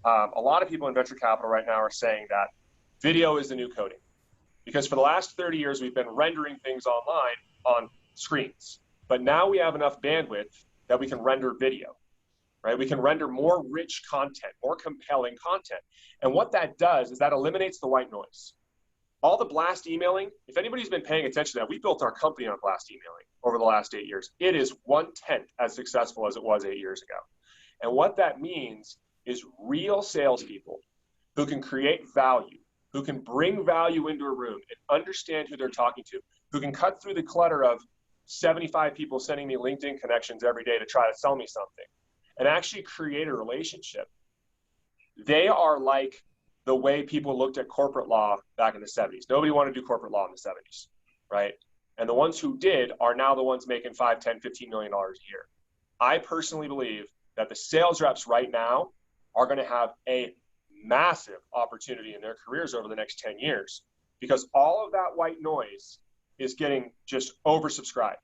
A lot of people in venture capital right now are saying that video is the new coding, because for the last 30 years, we've been rendering things online on screens, but now we have enough bandwidth that we can render video, right? We can render more rich content, more compelling content. And what that does is that eliminates the white noise. All the blast emailing, if anybody's been paying attention to that, we built our company on blast emailing over the last 8 years. It is 1/10 as successful as it was 8 years ago. And what that means is real salespeople who can create value, who can bring value into a room and understand who they're talking to, who can cut through the clutter of 75 people sending me LinkedIn connections every day to try to sell me something, and actually create a relationship. They are like the way people looked at corporate law back in the 70s. Nobody wanted to do corporate law in the 70s, right? And the ones who did are now the ones making $5, $10, $15 million a year. I personally believe that the sales reps right now are going to have a massive opportunity in their careers over the next 10 years, because all of that white noise is getting just oversubscribed.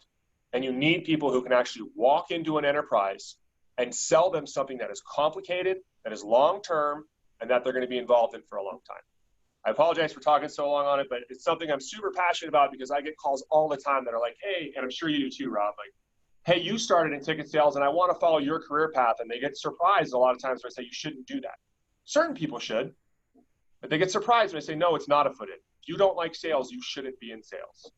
And you need people who can actually walk into an enterprise and sell them something that is complicated, that is long-term, and that they're going to be involved in for a long time. I apologize for talking so long on it, but it's something I'm super passionate about, because I get calls all the time that are like, hey, and I'm sure you do too, Rob, like, hey, you started in ticket sales and I want to follow your career path. And they get surprised a lot of times when I say you shouldn't do that. Certain people should, but they get surprised when I say, no, it's not a foot in. If you don't like sales, you shouldn't be in sales.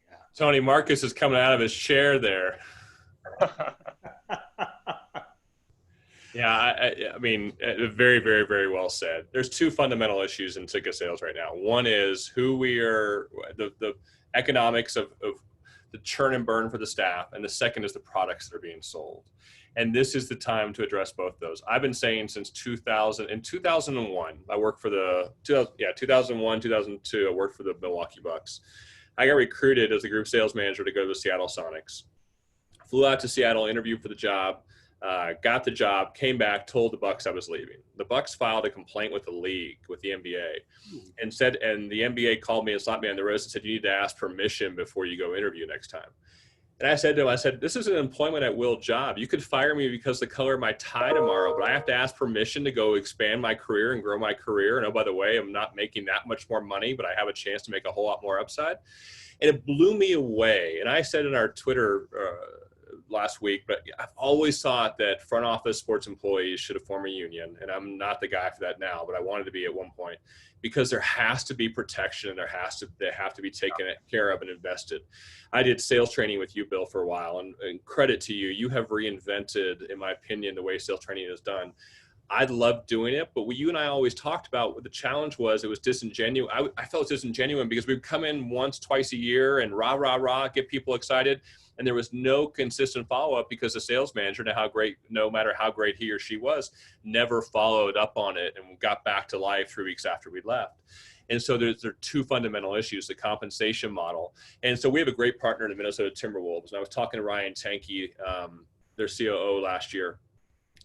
Yeah. Tony, Marcus is coming out of his chair there. Yeah, I mean, very, very, very well said. There's two fundamental issues in ticket sales right now. One is who we are, the economics of the churn and burn for the staff, and the second is the products that are being sold. And this is the time to address both those. I've been saying since 2000, in 2001, I worked for 2001, 2002, I worked for the Milwaukee Bucks. I got recruited as the group sales manager to go to the Seattle Sonics. Flew out to Seattle, interviewed for the job. Got the job, came back, told the Bucks I was leaving. The Bucks filed a complaint with the league, with the NBA, and the NBA called me and slapped me on the wrist and said, you need to ask permission before you go interview next time. And I said to him, this is an employment at will job. You could fire me because of the color of my tie tomorrow, but I have to ask permission to go expand my career and grow my career. And oh, by the way, I'm not making that much more money, but I have a chance to make a whole lot more upside. And it blew me away. And I said in our Twitter last week, but I've always thought that front office sports employees should have formed a union, and I'm not the guy for that now, but I wanted to be at one point, because there has to be protection and they have to be taken care of and invested. I did sales training with you, Bill, for a while, and credit to you. You have reinvented, in my opinion, the way sales training is done. I loved doing it, but what you and I always talked about, what the challenge was, it was disingenuous. I felt disingenuous because we'd come in once, twice a year and rah, rah, rah, get people excited. And there was no consistent follow-up because the sales manager, no matter how great he or she was, never followed up on it and got back to life 3 weeks after we left. And so there are two fundamental issues, the compensation model. And so we have a great partner in the Minnesota Timberwolves. And I was talking to Ryan Tanke, their COO, last year.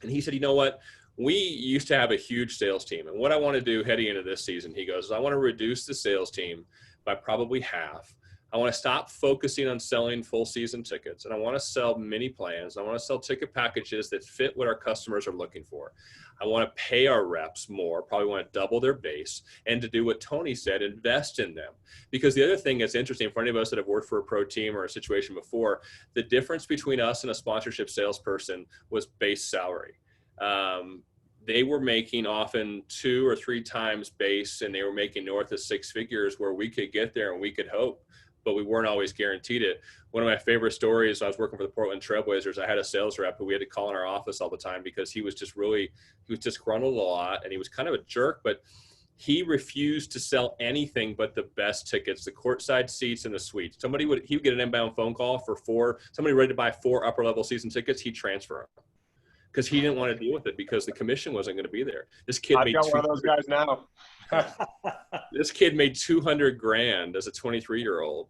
And he said, you know what? We used to have a huge sales team. And what I want to do heading into this season, he goes, I want to reduce the sales team by probably half. I want to stop focusing on selling full season tickets, and I want to sell mini plans. I want to sell ticket packages that fit what our customers are looking for. I want to pay our reps more, probably want to double their base, and to do what Tony said, invest in them. Because the other thing that's interesting for any of us that have worked for a pro team or a situation before, the difference between us and a sponsorship salesperson was base salary. They were making often 2 or 3 times base, and they were making north of 6 figures, where we could get there and we could hope, but we weren't always guaranteed it. One of my favorite stories, I was working for the Portland Trailblazers. I had a sales rep who we had to call in our office all the time because he was disgruntled a lot, and he was kind of a jerk, but he refused to sell anything but the best tickets, the courtside seats and the suites. He would get an inbound phone call for somebody ready to buy 4 upper level season tickets. He'd transfer them because he didn't want to deal with it because the commission wasn't going to be there. This kid I've got one of those guys now. This kid made $200,000 as a 23-year-old,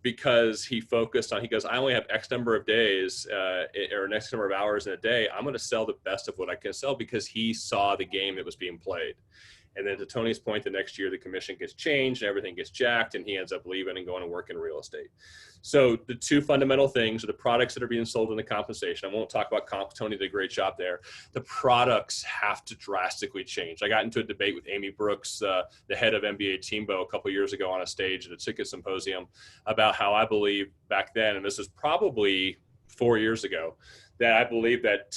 because he focused on, he goes, I only have X number of days or X number of hours in a day. I'm going to sell the best of what I can sell, because he saw the game that was being played. And then to Tony's point, the next year the commission gets changed and everything gets jacked, and he ends up leaving and going to work in real estate. So the two fundamental things are the products that are being sold in the compensation. I won't talk about comp. Tony did a great job there. The products have to drastically change. I got into a debate with Amy Brooks, the head of NBA Teambo, a couple of years ago on a stage at a ticket symposium, about how I believe back then, and this is probably 4 years ago, that I believe that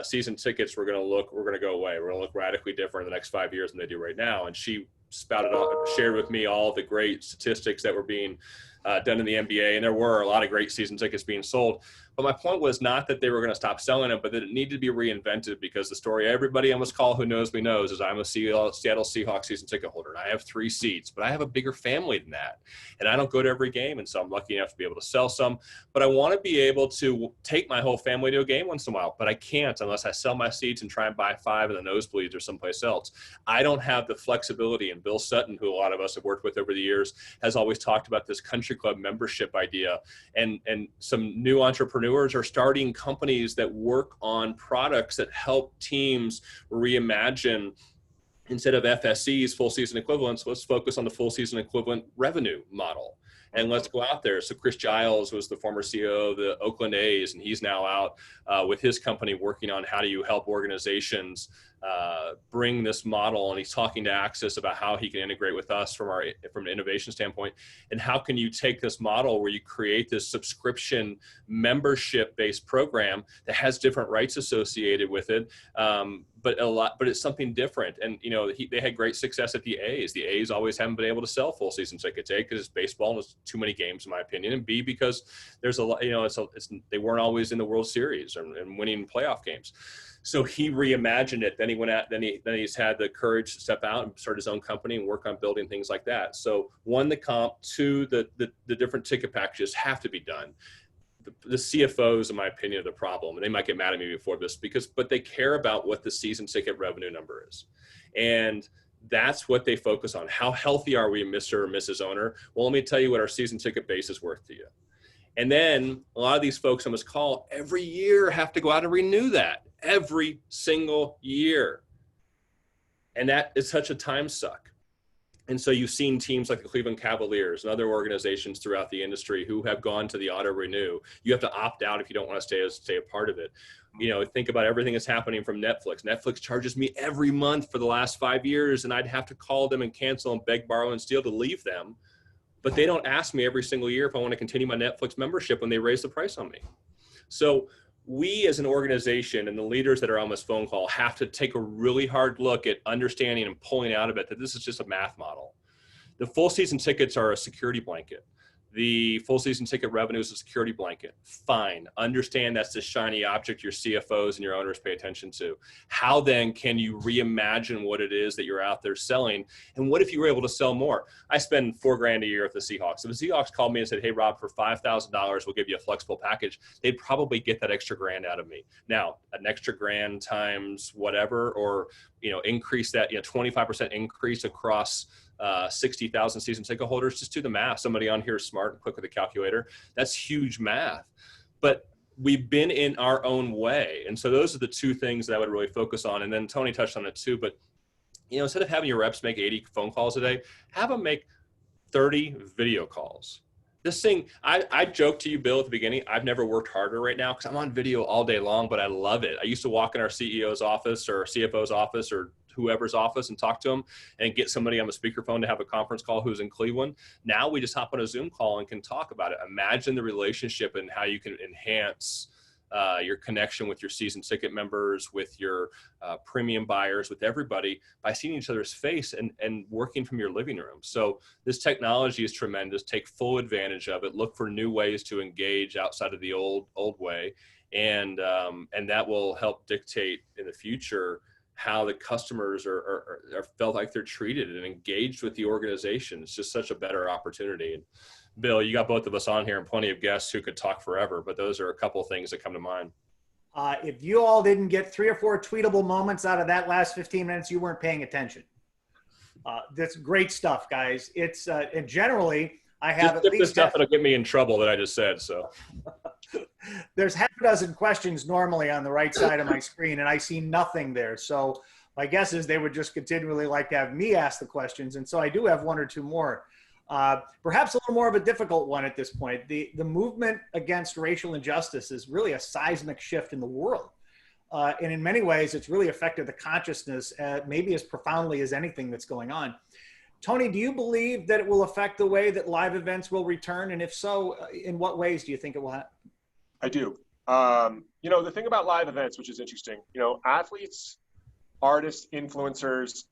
season tickets were going to go away. We're going to look radically different in the next 5 years than they do right now. And she shared with me all the great statistics that were being done in the NBA. And there were a lot of great season tickets being sold. But my point was not that they were going to stop selling them, but that it needed to be reinvented, because the story everybody on this call who knows me knows is I'm a Seattle Seahawks season ticket holder, and I have 3 seats, but I have a bigger family than that. And I don't go to every game. And so I'm lucky enough to be able to sell some, but I want to be able to take my whole family to a game once in a while, but I can't unless I sell my seats and try and buy 5 in the nosebleeds or someplace else. I don't have the flexibility. And Bill Sutton, who a lot of us have worked with over the years, has always talked about this country club membership idea. And some new entrepreneurs are starting companies that work on products that help teams reimagine, instead of FSCs, full season equivalents, let's focus on the full season equivalent revenue model. And let's go out there. So Chris Giles was the former CEO of the Oakland A's, and he's now out with his company working on how do you help organizations bring this model. And he's talking to Axis about how he can integrate with us from an innovation standpoint. And how can you take this model where you create this subscription membership-based program that has different rights associated with it, but it's something different. And they had great success at the A's. The A's always haven't been able to sell full season tickets, A, because it's baseball and it's too many games in my opinion, and B, because there's a lot, they weren't always in the World Series and winning playoff games. So he reimagined it. Then he went out. Then he's had the courage to step out and start his own company and work on building things like that. So 1, the comp, 2, the different ticket packages have to be done. The CFOs, in my opinion, are the problem, and they might get mad at me before this but they care about what the season ticket revenue number is, and that's what they focus on. How healthy are we, Mr. or Mrs. Owner? Well, let me tell you what our season ticket base is worth to you. And then a lot of these folks on this call every year have to go out and renew that every single year. And that is such a time suck. And so you've seen teams like the Cleveland Cavaliers and other organizations throughout the industry who have gone to the auto renew. You have to opt out if you don't want to stay a part of it. Think about everything that's happening from Netflix. Netflix charges me every month for the last 5 years, and I'd have to call them and cancel and beg, borrow, and steal to leave them. But they don't ask me every single year if I want to continue my Netflix membership when they raise the price on me. So we as an organization and the leaders that are on this phone call have to take a really hard look at understanding and pulling out of it that this is just a math model. The full season tickets are a security blanket. The full season ticket revenue is a security blanket. Fine. Understand that's the shiny object your CFOs and your owners pay attention to. How then can you reimagine what it is that you're out there selling? And what if you were able to sell more? I spend $4,000 a year with the Seahawks. If the Seahawks called me and said, hey, Rob, for $5,000, we'll give you a flexible package, they'd probably get that extra grand out of me. Now, an extra grand times whatever, or, increase that, 25% increase across 60,000 season ticket holders. Just do the math. Somebody on here is smart and quick with a calculator. That's huge math. But we've been in our own way. And so those are the 2 things that I would really focus on. And then Tony touched on it too. But, instead of having your reps make 80 phone calls a day, have them make 30 video calls. This thing, I joked to you, Bill, at the beginning, I've never worked harder right now because I'm on video all day long, but I love it. I used to walk in our CEO's office or CFO's office or whoever's office and talk to them and get somebody on a speakerphone to have a conference call who's in Cleveland. Now we just hop on a Zoom call and can talk about it. Imagine the relationship and how you can enhance your connection with your season ticket members, with your premium buyers, with everybody by seeing each other's face and working from your living room. So this technology is tremendous. Take full advantage of it. Look for new ways to engage outside of the old way. And that will help dictate in the future how the customers are felt like they're treated and engaged with the organization. It's just such a better opportunity. And Bill, you got both of us on here and plenty of guests who could talk forever, but those are a couple of things that come to mind. If you all didn't get 3 or 4 tweetable moments out of that last 15 minutes, you weren't paying attention. That's great stuff, guys. It's and generally, I have Just at skip the least stuff that'll get me in trouble that I just said. So there's half a dozen questions normally on the right side of my screen, and I see nothing there. So my guess is they would just continually like to have me ask the questions. And so I do have one or two more. Perhaps a little more of a difficult one at this point. The movement against racial injustice is really a seismic shift in the world. And in many ways, it's really affected the consciousness maybe as profoundly as anything that's going on. Tony, do you believe that it will affect the way that live events will return? And if so, in what ways do you think it will happen? I do. The thing about live events, which is interesting, athletes, artists, influencers,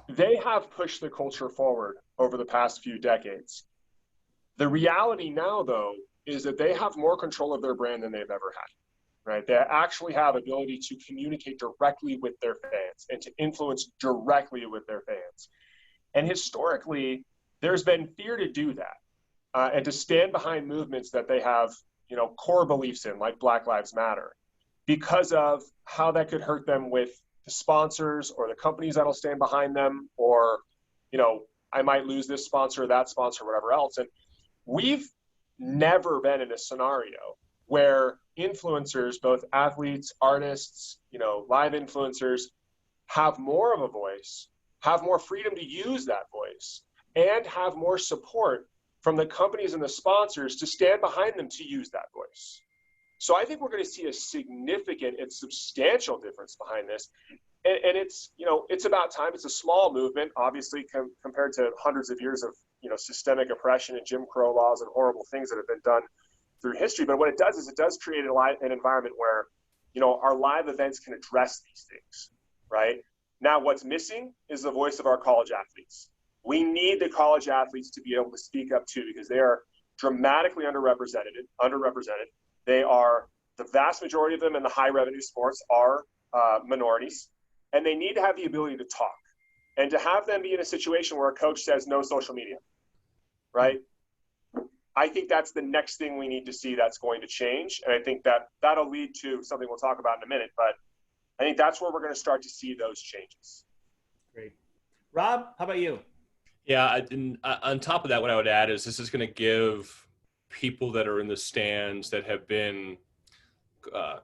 they have pushed the culture forward over the past few decades. The reality now, though, is that they have more control of their brand than they've ever had. Right? They actually have ability to communicate directly with their fans and to influence directly with their fans. And historically, there's been fear to do that and to stand behind movements that they have, core beliefs in, like Black Lives Matter, because of how that could hurt them with the sponsors or the companies that'll stand behind them, or, I might lose this sponsor, that sponsor, whatever else. And we've never been in a scenario where influencers, both athletes, artists, live influencers, have more of a voice, have more freedom to use that voice, and have more support from the companies and the sponsors to stand behind them to use that voice. So I think we're going to see a significant and substantial difference behind this. And it's, it's about time. It's a small movement, obviously, compared to hundreds of years of, systemic oppression and Jim Crow laws and horrible things that have been done through history. But what it does is it does create an environment where, our live events can address these things, right? Now, what's missing is the voice of our college athletes. We need the college athletes to be able to speak up too, because they are dramatically underrepresented. They are, the vast majority of them in the high revenue sports are minorities, and they need to have the ability to talk and to have them be in a situation where a coach says no social media, right? I think that's the next thing we need to see that's going to change. And I think that that'll lead to something we'll talk about in a minute, but I think that's where we're going to start to see those changes. Great. Rob, how about you? Yeah, on top of that, what I would add is this is going to give people that are in the stands that have been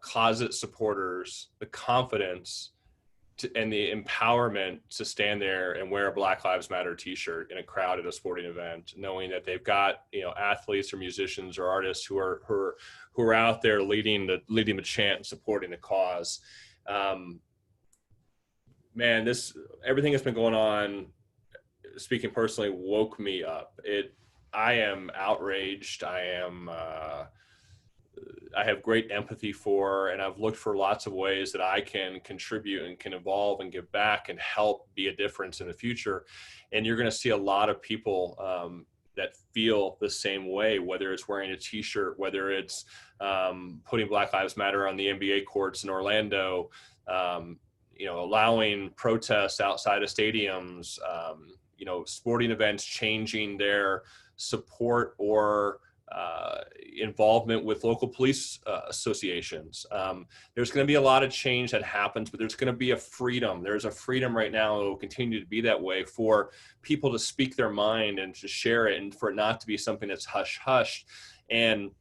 closet supporters the confidence and the empowerment to stand there and wear a Black Lives Matter t-shirt in a crowd at a sporting event, knowing that they've got, athletes or musicians or artists who are out there leading the chant and supporting the cause. Man, everything that's been going on, speaking personally, woke me up. I am outraged. I have great empathy for, and I've looked for lots of ways that I can contribute and can evolve and give back and help be a difference in the future. And you're going to see a lot of people that feel the same way, whether it's wearing a t-shirt, whether it's putting Black Lives Matter on the NBA courts in Orlando, allowing protests outside of stadiums, sporting events changing their support or involvement with local police associations. There's going to be a lot of change that happens, but there's going to be a freedom. There's a freedom right now that will continue to be that way for people to speak their mind and to share it, and for it not to be something that's hush-hush. And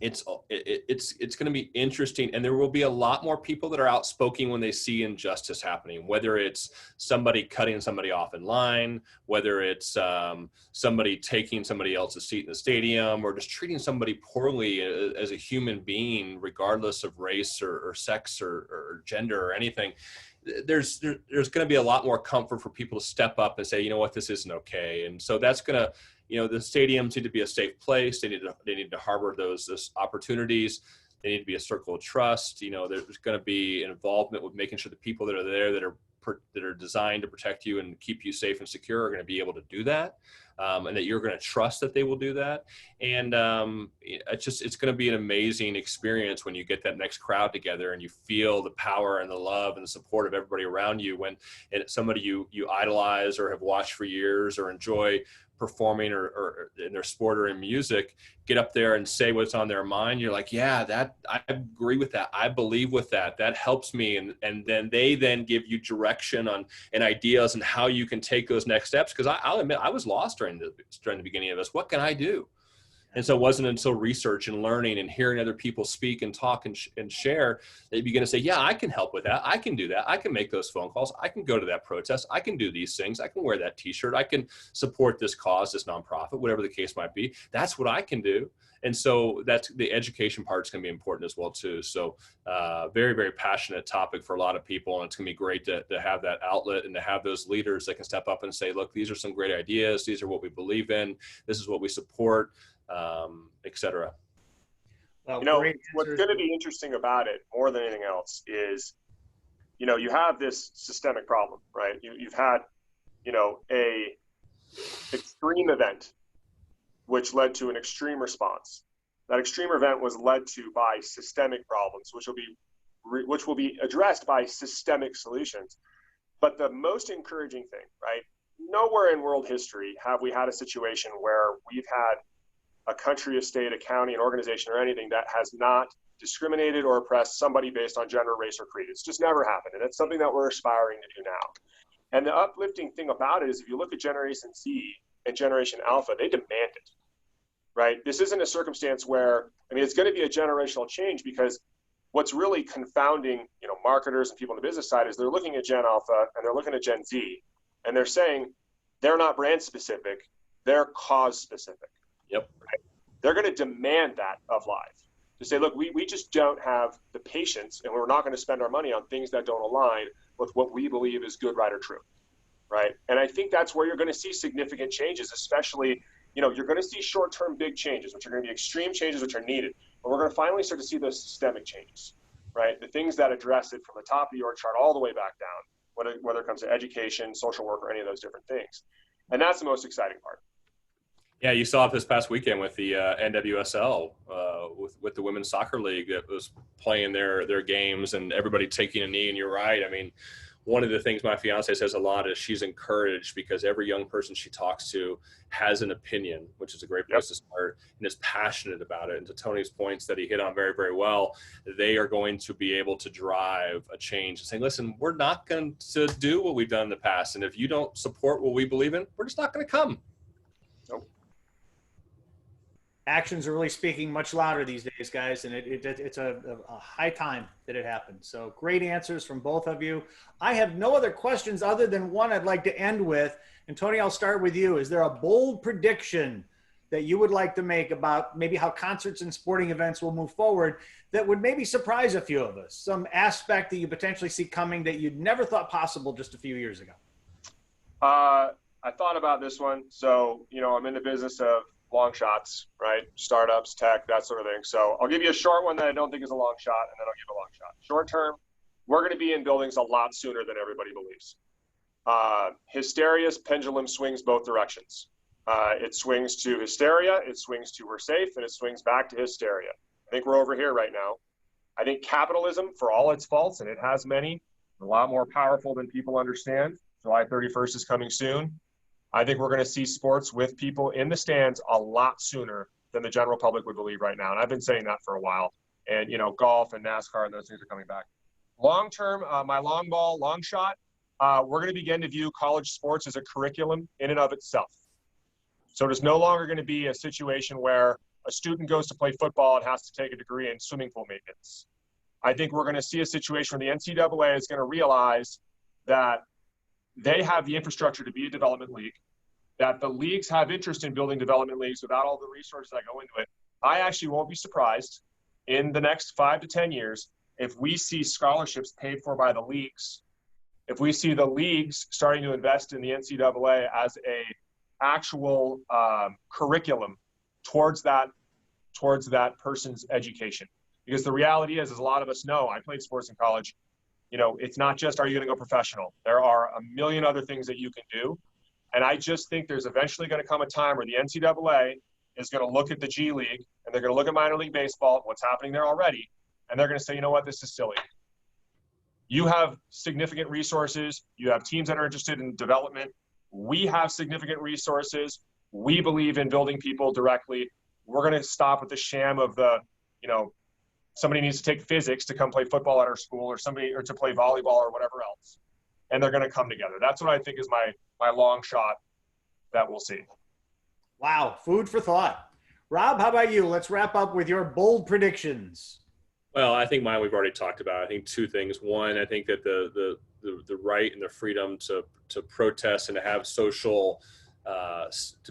it's going to be interesting, and there will be a lot more people that are outspoken when they see injustice happening, whether it's somebody cutting somebody off in line, whether it's somebody taking somebody else's seat in the stadium, or just treating somebody poorly as a human being, regardless of race or sex or gender or anything. There's going to be a lot more comfort for people to step up and say, you know what, this isn't okay. And so that's going to, the stadiums need to be a safe place. They need to harbor those opportunities. They need to be a circle of trust. There's going to be an involvement with making sure the people that are there that are designed to protect you and keep you safe and secure are going to be able to do that, and that you're going to trust that they will do that. And it's going to be an amazing experience when you get that next crowd together and you feel the power and the love and the support of everybody around you, when it's somebody you idolize or have watched for years or enjoy performing or in their sport or in music, get up there and say what's on their mind. You're like, yeah, that I agree with that. I believe with that. That helps me. And then they give you direction on and ideas and how you can take those next steps. Because I'll admit I was lost during during the beginning of this. What can I do? And so it wasn't until research and learning and hearing other people speak and talk and share that you begin to say, yeah, I can help with that. I can do that. I can make those phone calls. I can go to that protest. I can do these things. I can wear that t-shirt. I can support this cause, this nonprofit, whatever the case might be. That's what I can do. And so that's the education part is going to be important as well too. So very, very passionate topic for a lot of people. And it's going to be great to have that outlet and to have those leaders that can step up and say, look, these are some great ideas. These are what we believe in. This is what we support. Etc. Well, what's going to be interesting about it more than anything else is, you have this systemic problem, right? You've had, a extreme event, which led to an extreme response. That extreme event was led to by systemic problems, which will be addressed by systemic solutions. But the most encouraging thing, right? Nowhere in world history have we had a situation where we've had a country, a state, a county, an organization, or anything that has not discriminated or oppressed somebody based on gender, race, or creed. It's just never happened. And it's something that we're aspiring to do now. And the uplifting thing about it is if you look at Generation Z and Generation Alpha, they demand it, right? This isn't a circumstance where, it's going to be a generational change because what's really confounding, marketers and people on the business side is they're looking at Gen Alpha and they're looking at Gen Z and they're saying they're not brand specific, they're cause specific. Yep. Right? They're going to demand that of live. To say, look, we just don't have the patience and we're not going to spend our money on things that don't align with what we believe is good, right, or true. Right. And I think that's where you're going to see significant changes, especially, you're going to see short-term big changes, which are going to be extreme changes, which are needed. But we're going to finally start to see those systemic changes, right? The things that address it from the top of the org chart all the way back down, whether it comes to education, social work, or any of those different things. And that's the most exciting part. Yeah, you saw it this past weekend with the NWSL, with the Women's Soccer League that was playing their games and everybody taking a knee. And you're right. One of the things my fiance says a lot is she's encouraged because every young person she talks to has an opinion, which is a great place to start, and is passionate about it. And to Tony's points that he hit on very, very well, they are going to be able to drive a change and say, listen, we're not going to do what we've done in the past. And if you don't support what we believe in, we're just not going to come. Nope. Actions are really speaking much louder these days, guys, and it's a high time that it happened. So great answers from both of you. I have no other questions other than one I'd like to end with. And Tony, I'll start with you. Is there a bold prediction that you would like to make about maybe how concerts and sporting events will move forward that would maybe surprise a few of us? Some aspect that you potentially see coming that you'd never thought possible just a few years ago? I thought about this one. So, I'm in the business of long shots, right? Startups, tech, that sort of thing. So I'll give you a short one that I don't think is a long shot, and then I'll give a long shot. Short term, we're going to be in buildings a lot sooner than everybody believes. Hysteria's pendulum swings both directions. It swings to hysteria, it swings to we're safe, and it swings back to hysteria. I think we're over here right now. I think capitalism, for all its faults, and it has many, a lot more powerful than people understand. July 31st is coming soon. I think we're going to see sports with people in the stands a lot sooner than the general public would believe right now. And I've been saying that for a while. And, golf and NASCAR and those things are coming back. Long term, my long shot, we're going to begin to view college sports as a curriculum in and of itself. So there's no longer going to be a situation where a student goes to play football and has to take a degree in swimming pool maintenance. I think we're going to see a situation where the NCAA is going to realize that they have the infrastructure to be a development league, that the leagues have interest in building development leagues without all the resources that go into it. I actually won't be surprised in the next 5 to 10 years if we see scholarships paid for by the leagues, if we see the leagues starting to invest in the NCAA as a actual curriculum towards that person's education. Because the reality is a lot of us know, I played sports in college, it's not just, are you going to go professional? There are a million other things that you can do. And I just think there's eventually going to come a time where the NCAA is going to look at the G League and they're going to look at minor league baseball, what's happening there already. And they're going to say, you know what, this is silly. You have significant resources. You have teams that are interested in development. We have significant resources. We believe in building people directly. We're going to stop with the sham of somebody needs to take physics to come play football at our school or to play volleyball or whatever else. And they're going to come together. That's what I think is my long shot that we'll see. Wow, food for thought. Rob, how about you? Let's wrap up with your bold predictions. Well, I think mine we've already talked about. I think two things. One, I think that the right and the freedom to protest and to have social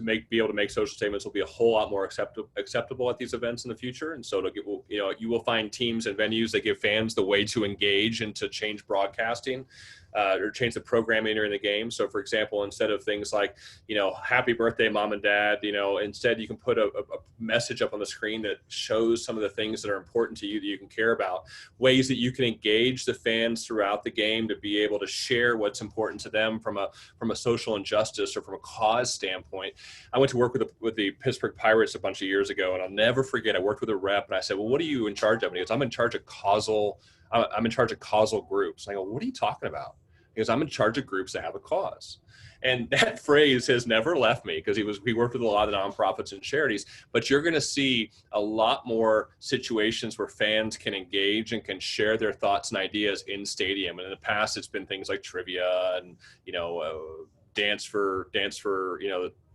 be able to make social statements will be a whole lot more acceptable at these events in the future. And so you will find teams and venues that give fans the way to engage and to change broadcasting or change the programming during the game. So for example, instead of things like, happy birthday, mom and dad, instead you can put a message up on the screen that shows some of the things that are important to you that you can care about, ways that you can engage the fans throughout the game to be able to share what's important to them from a social injustice or from a cause standpoint. I went to work with the Pittsburgh Pirates a bunch of years ago, and I'll never forget, I worked with a rep and I said, well, what are you in charge of? And he goes, I'm in charge of causal groups. And I go, what are you talking about? He goes, I'm in charge of groups that have a cause. And that phrase has never left me because he worked with a lot of nonprofits and charities. But you're going to see a lot more situations where fans can engage and can share their thoughts and ideas in stadium. And in the past, it's been things like trivia and dance for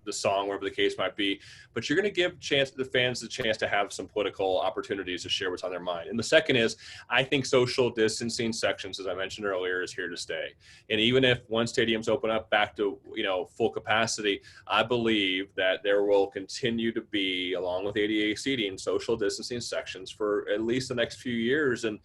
the song, whatever the case might be. But you're going to give the fans the chance to have some political opportunities to share what's on their mind. And the second is, I think social distancing sections, as I mentioned earlier, is here to stay. And even if one stadium's open up back to full capacity, I believe that there will continue to be, along with ADA seating, social distancing sections for at least the next few years. And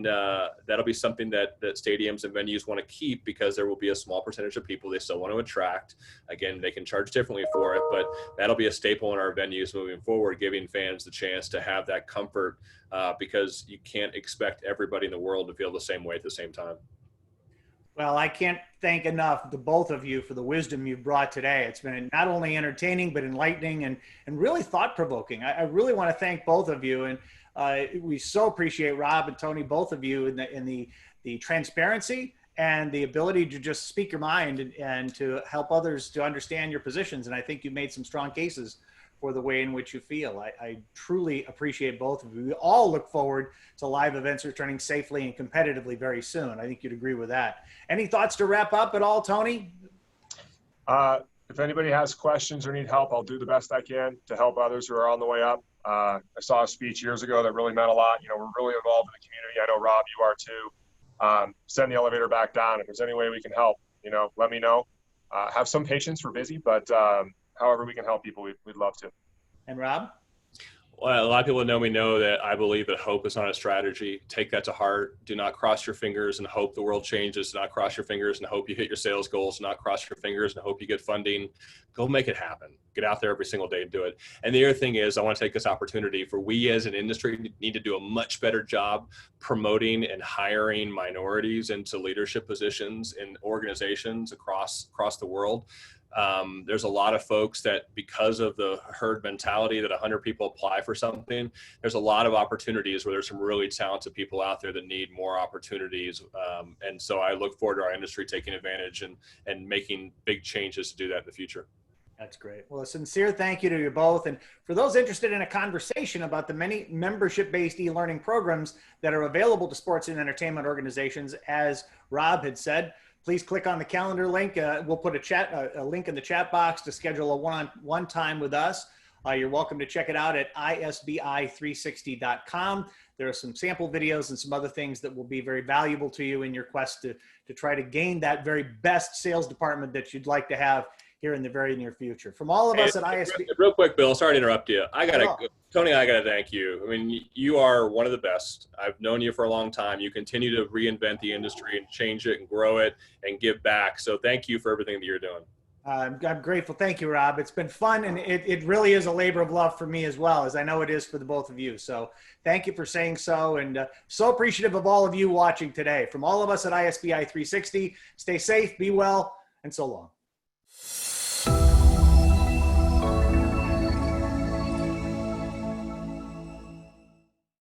that'll be something that stadiums and venues want to keep because there will be a small percentage of people they still want to attract. Again, they can charge differently for it, but that'll be a staple in our venues moving forward, giving fans the chance to have that comfort because you can't expect everybody in the world to feel the same way at the same time. Well, I can't thank enough the both of you for the wisdom you've brought today. It's been not only entertaining, but enlightening and really thought-provoking. I really want to thank both of you. And we so appreciate Rob and Tony, both of you, in the transparency and the ability to just speak your mind and to help others to understand your positions. And I think you made some strong cases for the way in which you feel. I truly appreciate both of you. We all look forward to live events returning safely and competitively very soon. I think you'd agree with that. Any thoughts to wrap up at all, Tony? If anybody has questions or need help, I'll do the best I can to help others who are on the way up. I saw a speech years ago that really meant a lot. We're really involved in the community. I know, Rob, you are too. Send the elevator back down. If there's any way we can help, let me know. Have some patience. We're busy, but however we can help people, we'd love to. And Rob? Well, a lot of people that know me know that I believe that hope is not a strategy. Take that to heart. Do not cross your fingers and hope the world changes. Do not cross your fingers and hope you hit your sales goals. Do not cross your fingers and hope you get funding. Go make it happen. Get out there every single day and do it. And the other thing is, I want to take this opportunity for we as an industry need to do a much better job promoting and hiring minorities into leadership positions in organizations across the world. There's a lot of folks that, because of the herd mentality that 100 people apply for something, there's a lot of opportunities where there's some really talented people out there that need more opportunities. And so I look forward to our industry taking advantage and making big changes to do that in the future. That's great. Well, a sincere thank you to you both. And for those interested in a conversation about the many membership-based e-learning programs that are available to sports and entertainment organizations, as Rob had said, please click on the calendar link. We'll put a link in the chat box to schedule a one-on-one time with us. You're welcome to check it out at isbi360.com. There are some sample videos and some other things that will be very valuable to you in your quest to try to gain that very best sales department that you'd like to have here in the very near future. From all of us at ISBI. Real quick, Bill, sorry to interrupt you. Tony, I got to thank you. I mean, you are one of the best. I've known you for a long time. You continue to reinvent the industry and change it and grow it and give back. So thank you for everything that you're doing. I'm grateful. Thank you, Rob. It's been fun, and it really is a labor of love for me as well, as I know it is for the both of you. So thank you for saying so, and so appreciative of all of you watching today. From all of us at ISBI 360, stay safe, be well, and so long.